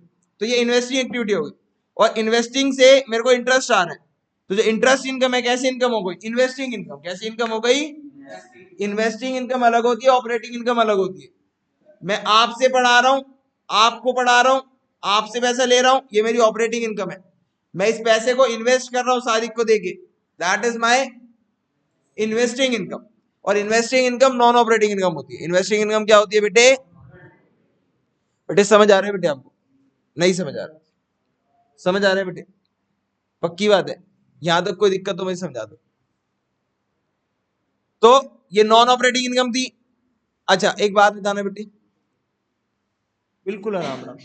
तो ये इन्वेस्टिंग एक्टिविटी हो गई, और इन्वेस्टिंग से मेरे को इंटरेस्ट आ रहा है, तो जो इंटरेस्ट इनकम है कैसी इनकम हो गई, इन्वेस्टिंग इनकम, कैसी इनकम हो गई, इन्वेस्टिंग इनकम अलग होती है, ऑपरेटिंग इनकम अलग होती है। मैं आपसे पढ़ा रहा हूं, आपको पढ़ा रहा हूं, आपसे पैसा ले रहा हूं, ये मेरी ऑपरेटिंग इनकम है। मैं इस पैसे को इन्वेस्ट कर रहा हूं सादिक को देके, that is my investing income. और investing income non operating income होती है। इन्वेस्टिंग इनकम क्या होती है बेटे, बेटे समझ आ रहे है बेटे आपको, नहीं समझ आ रहा, समझ आ रहा है बेटे, पक्की बात है, यहां तक कोई दिक्कत तो मुझे समझा दो। तो ये नॉन ऑपरेटिंग इनकम थी। अच्छा एक बात बताना बेटे, बिल्कुल आराम आराम,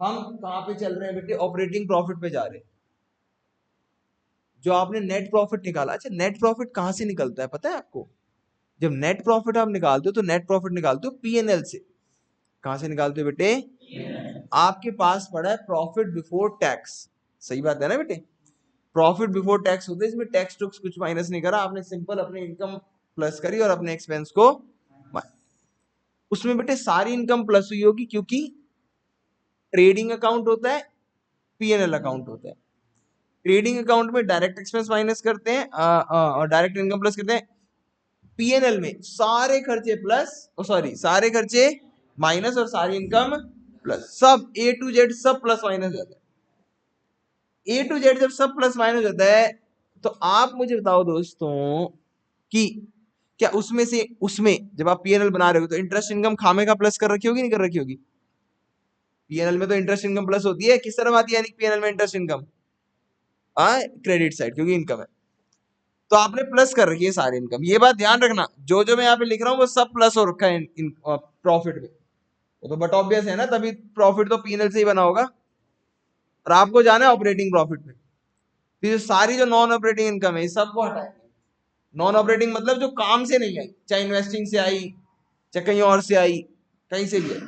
हम कहां पे चल रहे हैं बेटे, ऑपरेटिंग प्रॉफिट पे जा रहे हैं। जो आपने नेट प्रॉफिट निकाला, अच्छा नेट प्रॉफिट कहां से निकलता है पता है आपको, जब नेट प्रॉफिट आप निकालते हो तो नेट प्रॉफिट निकालते हो पीएनएल से। कहां से निकालते हो बेटे, आपके पास पड़ा है प्रॉफिट बिफोर टैक्स, सही बात है ना बेटे, प्रॉफिट बिफोर टैक्स होता है, इसमें टैक्स टुक्स कुछ माइनस नहीं करा आपने, सिंपल अपनी इनकम प्लस करी और अपने एक्सपेंस को, उसमें बेटे सारी इनकम प्लस हुई होगी, क्योंकि ट्रेडिंग अकाउंट होता है, पीएनएल अकाउंट होता है। ट्रेडिंग अकाउंट में डायरेक्ट एक्सपेंस माइनस करते हैं और डायरेक्ट इनकम प्लस करते हैं, पीएनएल में सारे खर्चे प्लस, सॉरी सारे खर्चे माइनस और सारी इनकम प्लस, सब ए टू जेड सब प्लस माइनस जाता है। ए टू जेड जब सब प्लस माइनस जाता है, तो आप मुझे बताओ दोस्तों कि क्या उसमें से, उसमें जब आप पीएनएल बना रहे हो तो इंटरेस्ट इनकम खामे का प्लस कर रखी होगी नहीं कर रखी होगी, पीएनएल में तो इंटरेस्ट इनकम प्लस होती है, किस तरह आती है पीएनएल में इंटरेस्ट इनकम, क्रेडिट साइड, क्योंकि इनकम है, तो आपने प्लस कर रखी है सारी इनकम। ये बात ध्यान रखना, जो जो मैं यहाँ पे लिख रहा हूँ वो सब प्लस हो रखा है प्रॉफिट में, वो तो बट ऑब्वियस है ना, तभी प्रॉफिट तो पीएनएल से ही बना होगा, और आपको जाना है ऑपरेटिंग प्रॉफिट में। तो ये सारी जो नॉन ऑपरेटिंग इनकम है, इस सब को हटाएंगे, नॉन ऑपरेटिंग मतलब जो काम से नहीं आई, चाहे इन्वेस्टिंग से आई, चाहे कहीं और से आई, कहीं से भी आई।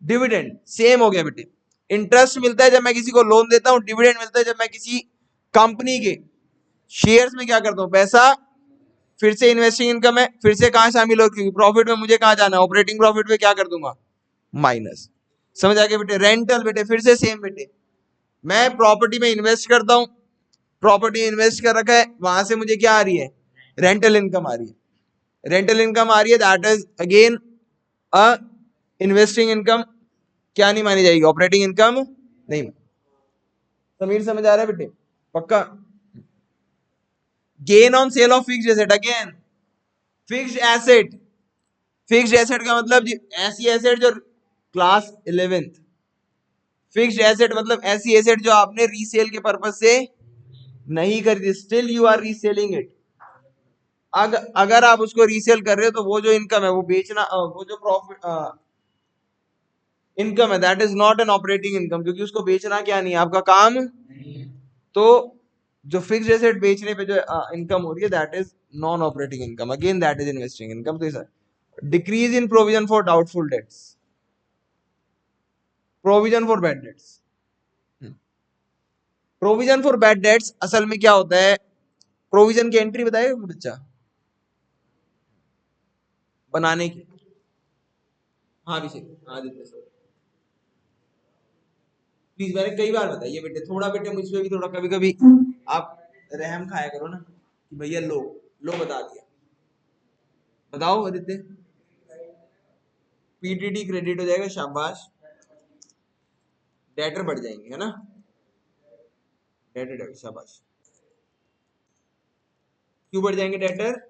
डिविडेंड सेम हो गया बेटे, इंटरेस्ट मिलता है जब मैं किसी को लोन देता हूं, डिविडेंड मिलता है जब मैं किसी कंपनी के शेयर्स में क्या करता हूं, पैसा फिर से इन्वेस्टिंग इनकम है, फिर से कहां शामिल हो, क्योंकि प्रॉफिट में मुझे कहां जाना है, ऑपरेटिंग प्रॉफिट में क्या कर दूंगा, माइनस। समझ आ गया बेटे। रेंटल बेटे फिर से सेम बेटे, मैं प्रॉपर्टी में इन्वेस्ट करता हूं, प्रॉपर्टी इन्वेस्ट कर रखा है, वहां से मुझे क्या आ रही है, रेंटल इनकम आ रही है। रेंटल इनकम आ रही है, that is again a investing income, क्या नहीं मानी जाएगी, ऑपरेटिंग इनकम नहीं। समीर समझ आ रहा है बेटे, पक्का। Gain on sale of fixed asset, again fixed asset, fixed asset का मतलब ऐसी एसेट जो क्लास 11th, फिक्स्ड एसेट मतलब ऐसी एसेट जो आपने रीसेल के पर्पज से नहीं खरीदी, still you are reselling it. अगर आप उसको रीसेल कर रहे हो तो वो जो इनकम है वो बेचना, वो जो प्रॉफिट इनकम है, that is not an operating income, क्योंकि उसको बेचना क्या नहीं है आपका काम। तो जो फिक्स्ड एसेट बेचने पे जो इनकम हो रही है, that is non operating income, again that is investing income. तो decrease in provision for doubtful debts, provision for bad debts, provision for bad debts असल में क्या होता है, प्रोविजन की एंट्री बताएगा बच्चा बनाने की। हाँ अभिषेक, हाँ आदित्य सर, प्लीज मैंने कई बार बताइए बेटे, थोड़ा बेटे मुझ पे भी थोड़ा कभी कभी आप रहम खाया करो ना, कि भैया लो, लो बता दिया, बताओ आदित्य। पीटीटी क्रेडिट हो जाएगा, शाबाश। डेटर बढ़ जाएंगे, है ना, डेटर, शाबाश। क्यों बढ़ जाएंगे डेटर,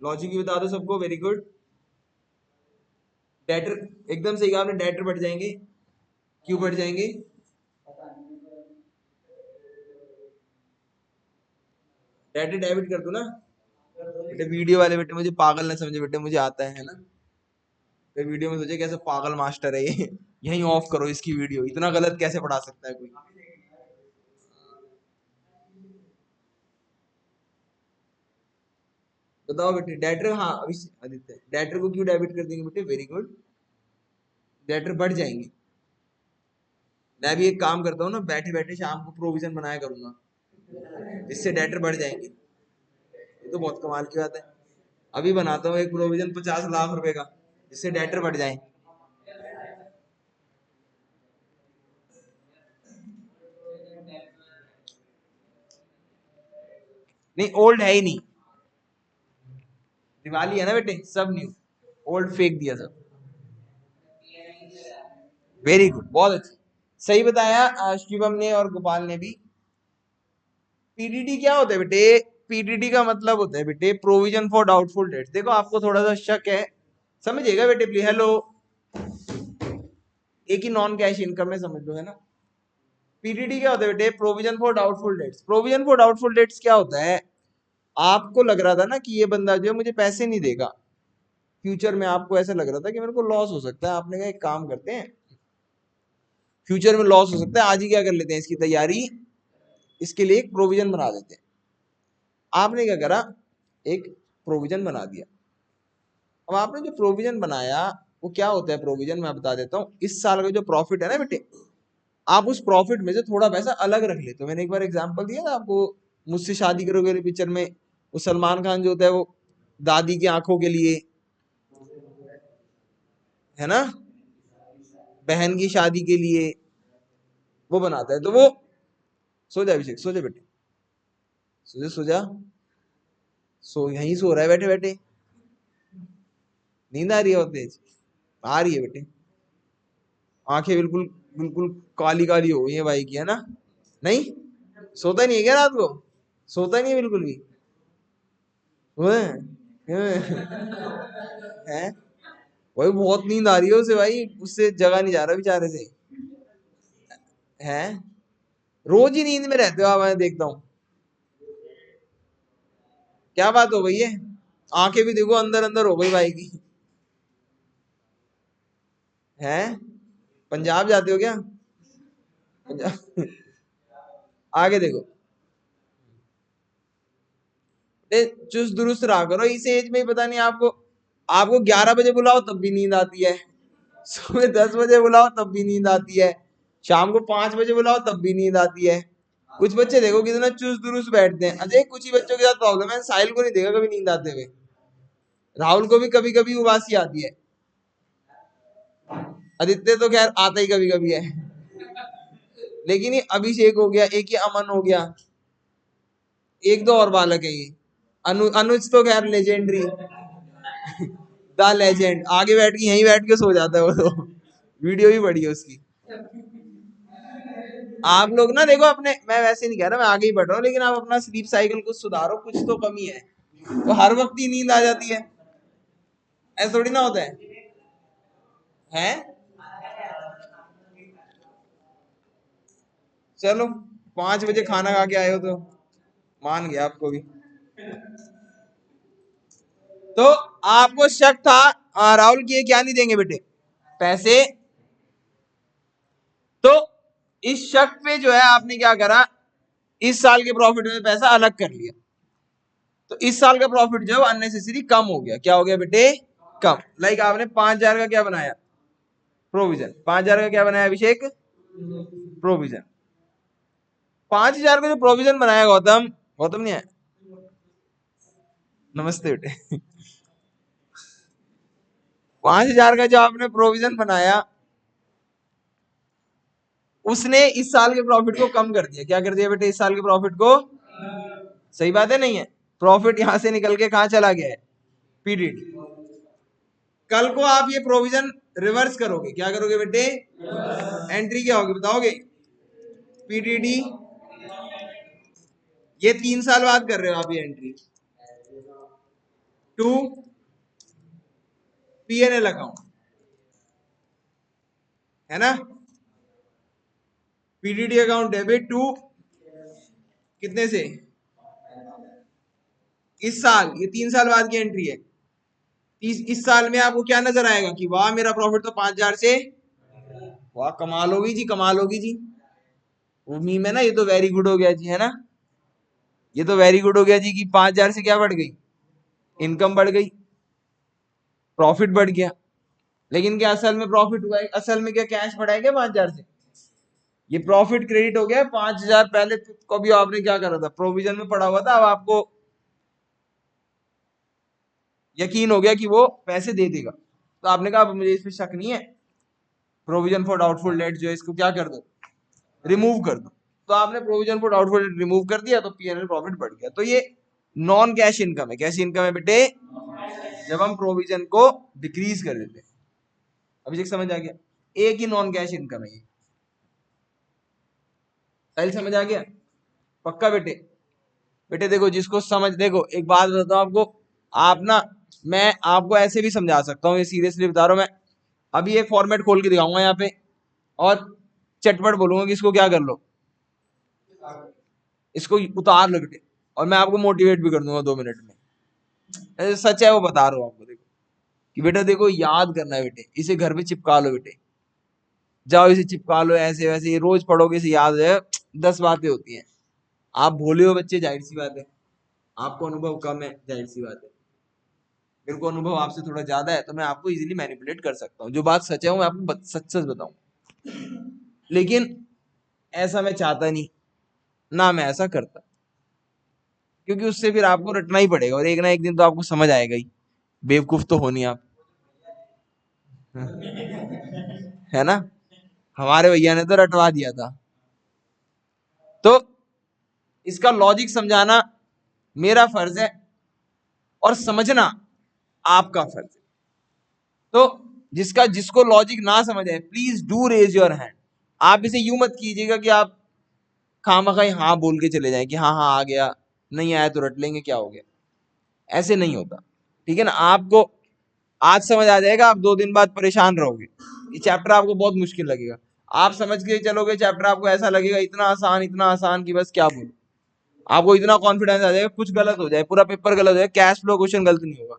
लॉजिक भी बता दो सबको, वेरी गुड। डेटर एकदम सही कहा आपने, डेटर बढ़ जाएंगे, क्यों बढ़ जाएंगे, डेटर डेबिट कर दो ना बेटे। वीडियो वाले बेटे मुझे पागल ना समझे बेटे, मुझे आता है ना, तो वीडियो में सोचे कैसे पागल मास्टर है ये, यहीं ऑफ करो इसकी वीडियो, इतना गलत कैसे पढ़ा सकता है कोई। बताओ बेटे डेटर, हाँ अभी आदित्य, डेटर को क्यों डेबिट कर देंगे बेटे, वेरी गुड, डेटर बढ़ जाएंगे। मैं भी एक काम करता हूँ ना, बैठे बैठे शाम को प्रोविजन बनाया करूंगा, इससे डेटर बढ़ जाएंगे। ये तो बहुत कमाल की बात है, अभी बनाता हूँ एक प्रोविजन 50 लाख रुपए का, जिससे डेटर बढ़ जाए। नहीं ओल्ड है ही नहीं, दिवाली है ना बेटे, सब न्यू, ओल्ड फेंक दिया सब। वेरी गुड, बहुत अच्छा, सही बताया शिवम ने और गोपाल ने भी। पीडीटी क्या होता है बेटे, पीडीटी का मतलब होता है बेटे प्रोविजन फॉर डाउटफुल डेट्स। देखो आपको थोड़ा सा शक है, समझिएगा बेटे प्लीज, हेलो, एक ही नॉन कैश इनकम में समझ लो, है ना। पीडीटी क्या होता है बेटे, provision for doubtful debts. Provision for doubtful dates क्या होता है, आपको लग रहा था ना कि ये बंदा जो है मुझे पैसे नहीं देगा, फ्यूचर में आपको ऐसा लग रहा था कि मेरे को लॉस हो सकता है, आपने कहा एक काम करते हैं, फ्यूचर में लॉस हो सकता है, आज ही क्या कर लेते हैं इसकी तैयारी, इसके लिए एक प्रोविजन बना देते हैं। आपने क्या करा, एक प्रोविजन बना दिया। अब आपने जो प्रोविजन बनाया वो क्या होता है प्रोविजन, मैं बता देता हूँ। इस साल का जो प्रॉफिट है ना बेटे, आप उस प्रॉफिट में से थोड़ा पैसा अलग रख लेते हो। मैंने एक बार एग्जांपल दिया था आपको, मुझसे शादी करोगे पिक्चर में, वो सलमान खान जो होता है वो दादी की आंखों के लिए, है ना, बहन की शादी के लिए वो बनाता है। तो वो, सो जा अभिषेक, सो जा बेटे, सो जा, सो जा, सो यहीं सो रहा है बैठे बैठे, नींद आ रही है बहुत तेज, आ रही है बेटे, आंखें बिल्कुल बिल्कुल काली काली हो गई है भाई की, है ना। नहीं सोता नहीं है क्या रात को, सोता नहीं है बिल्कुल भी, ओए, है भाई, बहुत नींद आ रही है उसे भाई, उससे जगा नहीं जा रहा बेचारे से, है, रोज ही नींद में रहते हो आप, मैं देखता हूँ, क्या बात हो गई है, आंखें भी देखो अंदर अंदर हो गई भाई की, है, पंजाब जाते हो क्या, पंजाब, आगे देखो चुस्त दुरुस्त रहा करो। इस एज में ही पता नहीं आपको 11 बजे बुलाओ तब भी नींद आती है, सुबह 10 बजे बुलाओ तब भी नींद आती है, शाम को 5 बजे बुलाओ तब भी नींद आती है। कुछ बच्चे देखो कितना चुस्त दुरुस्त बैठते हैं। अजय कुछ ही बच्चों के साथ प्रॉब्लम है, साहिल को नहीं देखा कभी नींद आते हुए, राहुल को भी कभी कभी उबासी आती है, आदित्य तो खैर आता ही कभी कभी है, लेकिन ये अभिषेक हो गया, एक ये अमन हो गया, एक दो और बालक है ये, अनुज तो खैर लेजेंडरी, द लेजेंड, आगे बैठ के यहीं बैठ के सो जाता है वो तो, वीडियो भी बड़ी है उसकी। आप लोग ना देखो अपने, मैं वैसे नहीं कह रहा, मैं आगे ही बढ़ रहा हूँ, लेकिन आप अपना स्लीप साइकिल कुछ सुधारो, कुछ तो कमी है, तो हर वक्त ही नींद आ जाती है, ऐसा थोड़ी ना होता है? चलो 5 बजे खाना खा के आए हो तो मान गया आपको भी। तो आपको शक था राहुल की ये क्या नहीं देंगे बेटे पैसे, तो इस शक पे जो है आपने क्या करा, इस साल के प्रॉफिट में पैसा अलग कर लिया, तो इस साल का प्रॉफिट जो है अननेसेसरी कम हो गया। क्या हो गया बेटे? कम। लाइक आपने 5,000 का क्या बनाया? प्रोविजन। 5,000 का क्या बनाया अभिषेक? प्रोविजन। 5,000 का जो प्रोविजन बनाया गौतम, गौतम नहीं है, नमस्ते बेटे 5,000 का जो आपने प्रोविजन बनाया, उसने इस साल के प्रॉफिट को कम कर दिया। क्या कर दिया बेटे? इस साल के प्रॉफिट को। सही बात है नहीं है? प्रॉफिट यहां से निकल के कहां चला गया है? पीडीडी। कल को आप ये प्रोविजन रिवर्स करोगे, क्या करोगे बेटे? एंट्री क्या होगी बताओगे? पीडीडी। ये 3 साल बाद कर रहे हो आप ये एंट्री, टू पीएनएल अकाउंट, है ना? पीडीडी अकाउंट डेबिट टू कितने से? इस साल, ये 3 साल बाद की एंट्री है। इस साल में आपको क्या नजर आएगा कि वाह मेरा प्रॉफिट तो 5,000 से, वाह कमाल होगी जी, कमाल होगी जी, वो मीम है ना, ये तो वेरी गुड हो गया जी, है ना? ये तो वेरी गुड हो गया जी कि 5,000 से क्या बढ़ गई? इनकम बढ़ गई, प्रॉफिट बढ़ गया। लेकिन क्या असल में प्रॉफिट हुआ है? असल में क्या कैश बढ़ा है क्या 5,000 से? ये प्रॉफिट क्रेडिट हो गया। 5,000 पहले को भी आपने क्या करा था? प्रोविजन में पड़ा हुआ था, अब आपको यकीन हो गया कि वो पैसे दे देगा, तो आपने कहा मुझे इस पर शक नहीं है, प्रोविजन फॉर डाउटफुल डेट जो है इसको क्या कर दो? रिमूव कर दो। तो आपने provision for doubtful debt remove कर दिया, तो पीएनएल प्रॉफिट बढ़ गया। तो ये नॉन कैश इनकम है। कैसी इनकम है बेटे? जब हम प्रोविजन को डिक्रीज कर देते हैं। अभी तक समझ आ गया? एक ही नॉन कैश इनकम है ये। साहिल समझ आ गया? पक्का बेटे? बेटे देखो, जिसको समझ, देखो एक बात बताता हूँ आपको, आप ना, मैं आपको ऐसे भी समझा सकता हूँ, ये सीरियसली बता रहा हूँ मैं। अभी एक फॉर्मेट खोल के दिखाऊंगा यहाँ पे, और चटपट बोलूंगा कि इसको क्या कर लो, इसको उतार लो बेटे, और मैं आपको मोटिवेट भी कर दूंगा 2 मिनट में। ऐसे सच है वो बता रहा हूँ आपको। देखो कि बेटा देखो, याद करना है बेटे, इसे घर पे चिपका लो बेटे, जाओ इसे चिपका लो, ऐसे वैसे, ये रोज पढ़ोगे इसे याद है। 10 बातें होती हैं। आप भोले हो बच्चे, जाहिर सी बात है, आपको अनुभव कम है, जाहिर सी बात है, मेरे को अनुभव आपसे थोड़ा ज्यादा है, तो मैं आपको इजीली मैनिपुलेट कर सकता हूँ। जो बात सच है वो मैं आपको सच सच बताऊं, लेकिन ऐसा मैं चाहता नहीं, ना मैं ऐसा करता, क्योंकि उससे फिर आपको रटना ही पड़ेगा, और एक ना एक दिन तो आपको समझ आएगा ही। बेवकूफ तो हो नहीं आप, है ना? हमारे भैया ने तो रटवा दिया था। तो इसका लॉजिक समझाना मेरा फर्ज है, और समझना आपका फर्ज है। तो जिसको लॉजिक ना समझ आए, please do raise your hand. आप इसे यूं मत कीजिएगा कि आप खामखा हाँ बोल के चले जाएं कि हाँ हाँ आ गया, नहीं आया तो रट लेंगे, क्या हो गया। ऐसे नहीं होता, ठीक है ना? आपको आज समझ आ जाएगा, आप 2 दिन बाद परेशान रहोगे, ये चैप्टर आपको बहुत मुश्किल लगेगा। आप समझ के चलोगे चैप्टर, आपको ऐसा लगेगा इतना आसान कि बस क्या बोलूं। आपको इतना कॉन्फिडेंस आ जाएगा, कुछ गलत हो जाए, पूरा पेपर गलत हो जाए, कैश फ्लो क्वेश्चन गलत नहीं होगा।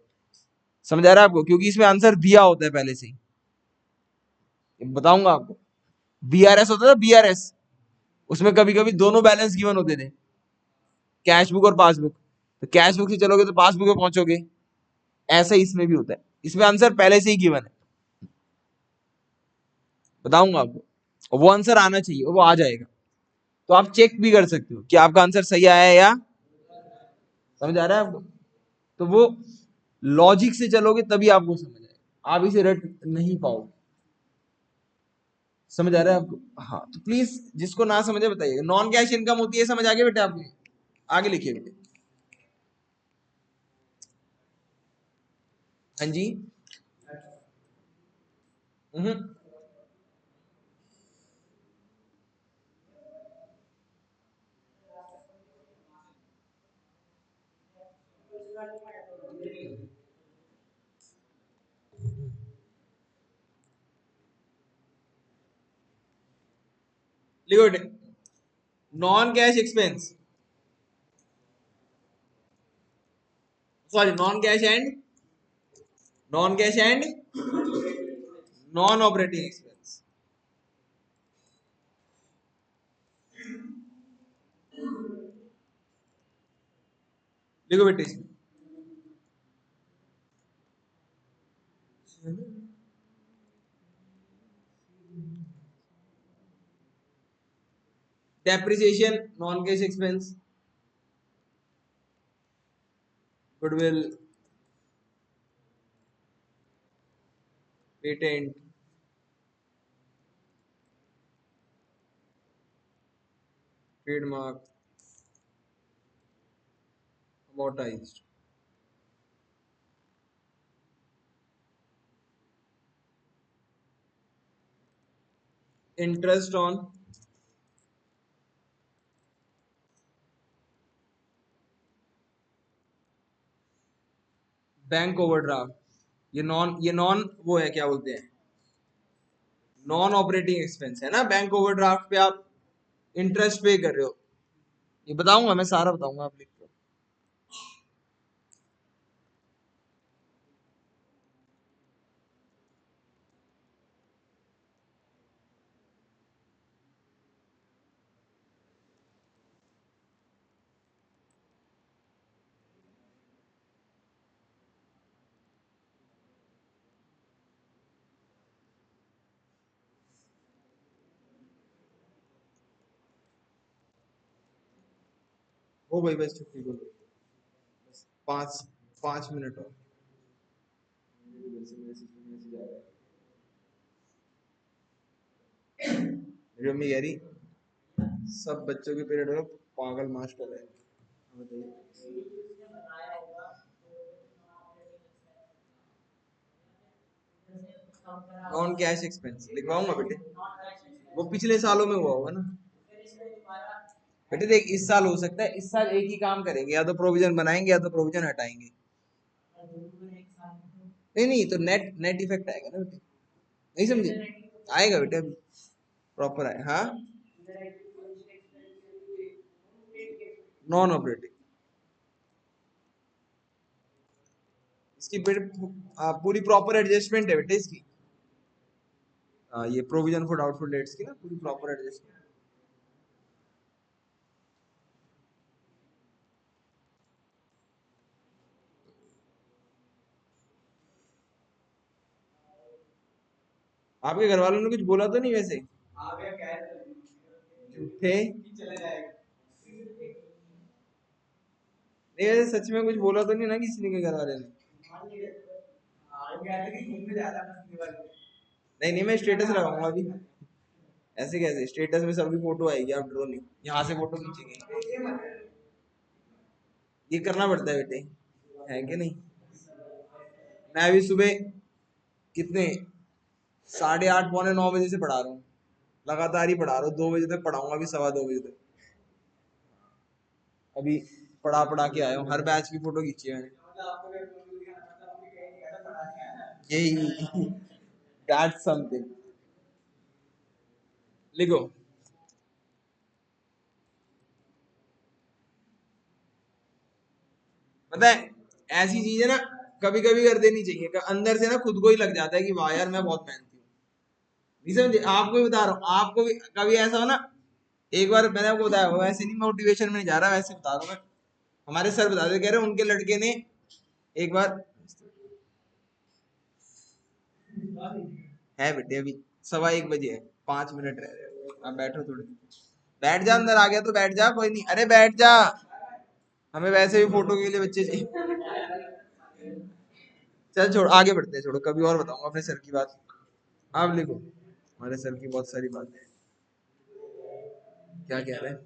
समझ आ रहा है आपको? क्योंकि इसमें आंसर दिया होता है पहले से ही। बताऊंगा आपको, बीआरएस होता था, बीआरएस, उसमें कभी कभी दोनों बैलेंस गिवन होते थे, कैश बुक और पासबुक। तो कैश बुक से चलोगे तो पासबुक पे पहुंचोगे। ऐसा ही इसमें भी होता है, इसमें आंसर पहले से ही गिवन है, बताऊंगा आपको, वो आंसर आना चाहिए, वो आ जाएगा। तो आप चेक भी कर सकते हो कि आपका आंसर सही आया है या, समझ आ रहा है आपको? तो वो लॉजिक से चलोगे तभी आपको समझ आएगा, आप इसे रट नहीं पाओगे। समझ आ रहा है आपको? हाँ, तो प्लीज जिसको ना समझे बताइएगा। नॉन कैश इनकम होती है, समझ आ गया बेटा आपको? आगे लिखिए बेटे। हाँ जी। लिखो बेटे, non cash expense, sorry non cash and non operating expense. लिखो बेटे इसमें, depreciation non cash expense, goodwill, patent, trademark, amortised. Interest on bank overdraft, ये नॉन वो है, क्या बोलते हैं, नॉन ऑपरेटिंग एक्सपेंस है ना। बैंक ओवरड्राफ्ट पे आप इंटरेस्ट पे कर रहे हो, ये बताऊंगा मैं, सारा बताऊंगा, आप लिख लो। हो गई बस छुट्टी, बोलो बस 5 5 मिनट और। मेरी मम्मी कह रही सब बच्चों के पीरियड में पागल मास्टर है। नॉन कैश एक्सपेंस लिखवाऊंगा बेटे, वो पिछले सालों में हुआ होगा ना बेटे। देख, इस साल हो सकता है, इस साल एक ही काम करेंगे, या तो प्रोविजन बनाएंगे या तो प्रोविजन हटाएंगे। नहीं नहीं, तो नेट नेट इफेक्ट आएगा ना बेटे, नहीं समझे? आएगा बेटे, अभी प्रॉपर आए। हाँ, नॉन ऑपरेटिंग, इसकी बेटे पूरी प्रॉपर एडजस्टमेंट है बेटे इसकी। ये प्रोविजन फॉर डाउटफुल डेट्स की ना पूरी प्रॉपर एडजस्टमेंट। आपके घर वालों ने कुछ बोला तो नहीं वैसे? झूठे नहीं, वैसे सच में कुछ बोला तो नहीं ना किसी ने के घर वाले ने? नहीं नहीं, मैं स्टेटस लगाऊंगा अभी। ऐसे कैसे स्टेटस में सबकी फोटो आएगी, आप डरो नहीं, यहाँ से फोटो खींचेंगे। ये करना पड़ता है बेटे, है कि नहीं? मैं अभी सुबह कितने 8:30 पौने 9 बजे से पढ़ा रहा हूँ, लगातार ही पढ़ा रहा हूँ, 2 बजे तक पढ़ाऊंगा, अभी 2:15 बजे तक। अभी पढ़ा के आया हूँ, हर बैच की फोटो खींची है मैंने। यही दैट्स समथिंग। लिखो, पता है ऐसी चीज है ना, कभी कभी कर देनी चाहिए, अंदर से ना खुद को ही लग जाता है कि वाह यार मैं बहुत मेहनती हूँ। नहीं समझे? आपको भी बता रहा हूँ, आपको भी कभी ऐसा हो ना, एक बार मैंने आपको बताया, वैसे नहीं मोटिवेशन में नहीं जा रहा, वैसे बता रहा हूँ मैं। हमारे सर बता दे, कह रहे उनके लड़के ने एक बार है बेटे, अभी 1:15 है, 5 मिनट रह रहे हैं, आप बैठो थोड़ी, बैठ जा, अंदर आ गया तो बैठ जा, कोई नहीं, अरे बैठ जा, हमें वैसे भी फोटो के लिए बच्चे चाहिए। चल छोड़, आगे बढ़ते हैं, छोड़ो, कभी और बताऊंगा अपने सर की बात। आप लिखो, हमारे सर की बहुत सारी बातें हैं। क्या कह रहे हैं?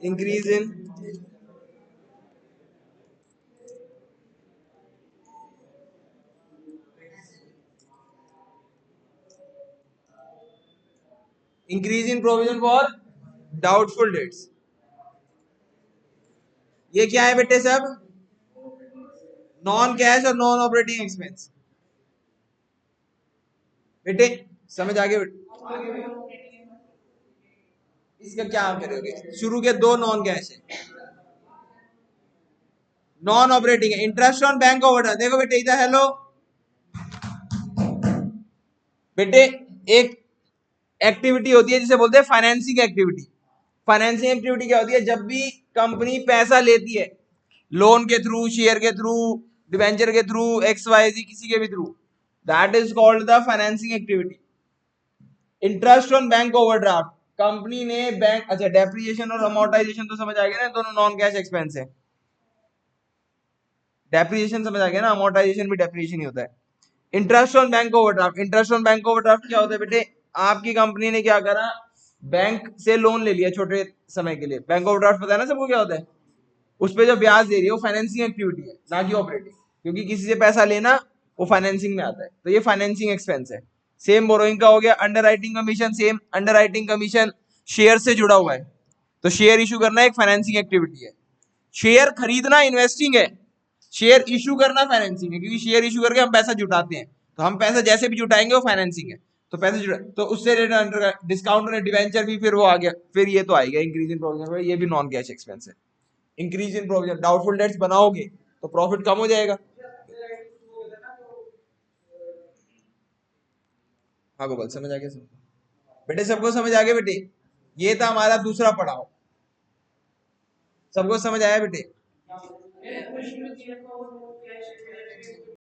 Increase in increase in provision for doubtful dates. ये क्या है बेटे सब? नॉन कैश और नॉन ऑपरेटिंग एक्सपेंस। बेटे समझ आ गया बेटे? इसका क्या आप करोगे? शुरू के दो नॉन कैश है, नॉन ऑपरेटिंग है, इंटरेस्ट ऑन बैंक ओवरड्राफ्ट। देखो बेटे इधर, हेलो बेटे, एक एक्टिविटी होती है जिसे बोलते हैं फाइनेंसिंग एक्टिविटी। फाइनेंसिंग एक्टिविटी क्या होती है? जब भी कंपनी पैसा लेती है, लोन के थ्रू, शेयर के थ्रू, डिबेंचर के थ्रू, XYZ किसी के भी through, that is called the financing activity. Interest on bank overdraft, company ने बैंक, अच्छा डेप्रिसिएशन और अमोर्टाइजेशन तो समझ आ गया ना, दोनों नॉन कैश एक्सपेंस है। डेप्रिसिएशन समझ आ गया ना, अमोर्टाइजेशन भी डेप्रिसिएशन ही होता है। Interest on bank overdraft, interest on bank overdraft क्या होता है बेटे? आपकी कंपनी ने क्या करा, बैंक से लोन ले लिया छोटे समय के लिए, बैंक ओवरड्राफ्ट पता है ना सबको क्या होता है? उस पर जो ब्याज दे रही है वो फाइनेंसिंग एक्टिविटी है, ना कि ऑपरेटिंग, क्योंकि किसी से पैसा लेना वो फाइनेंसिंग में आता है, तो ये फाइनेंसिंग एक्सपेंस है। सेम बोरोइंग का हो गया। Underwriting commission, same underwriting commission share से जुड़ा हुआ है, तो शेयर इशू करना एक फाइनेंसिंग एक्टिविटी है। शेयर खरीदना इन्वेस्टिंग है, शेयर इशू करना फाइनेंसिंग है, क्योंकि शेयर इशू करके हम पैसा जुटाते हैं, तो हम पैसा जैसे भी जुटाएंगे वो फाइनेंसिंग है। तो पैसे जुटा, तो उससे रिलेटेड डिस्काउंट और डिवेंचर भी फिर वो आ गया, फिर ये तो आएगा इंक्रीज इन प्रोविजन, ये भी नॉन कैश एक्सपेंस है। Increase in provision, doubtful debts बनाओगे तो प्रॉफिट कम हो जाएगा। हाँ गोपाल, समझ आ गया सब बेटे? सबको समझ आ गया बेटे? ये था हमारा दूसरा पड़ाव। सबको समझ आया बेटे?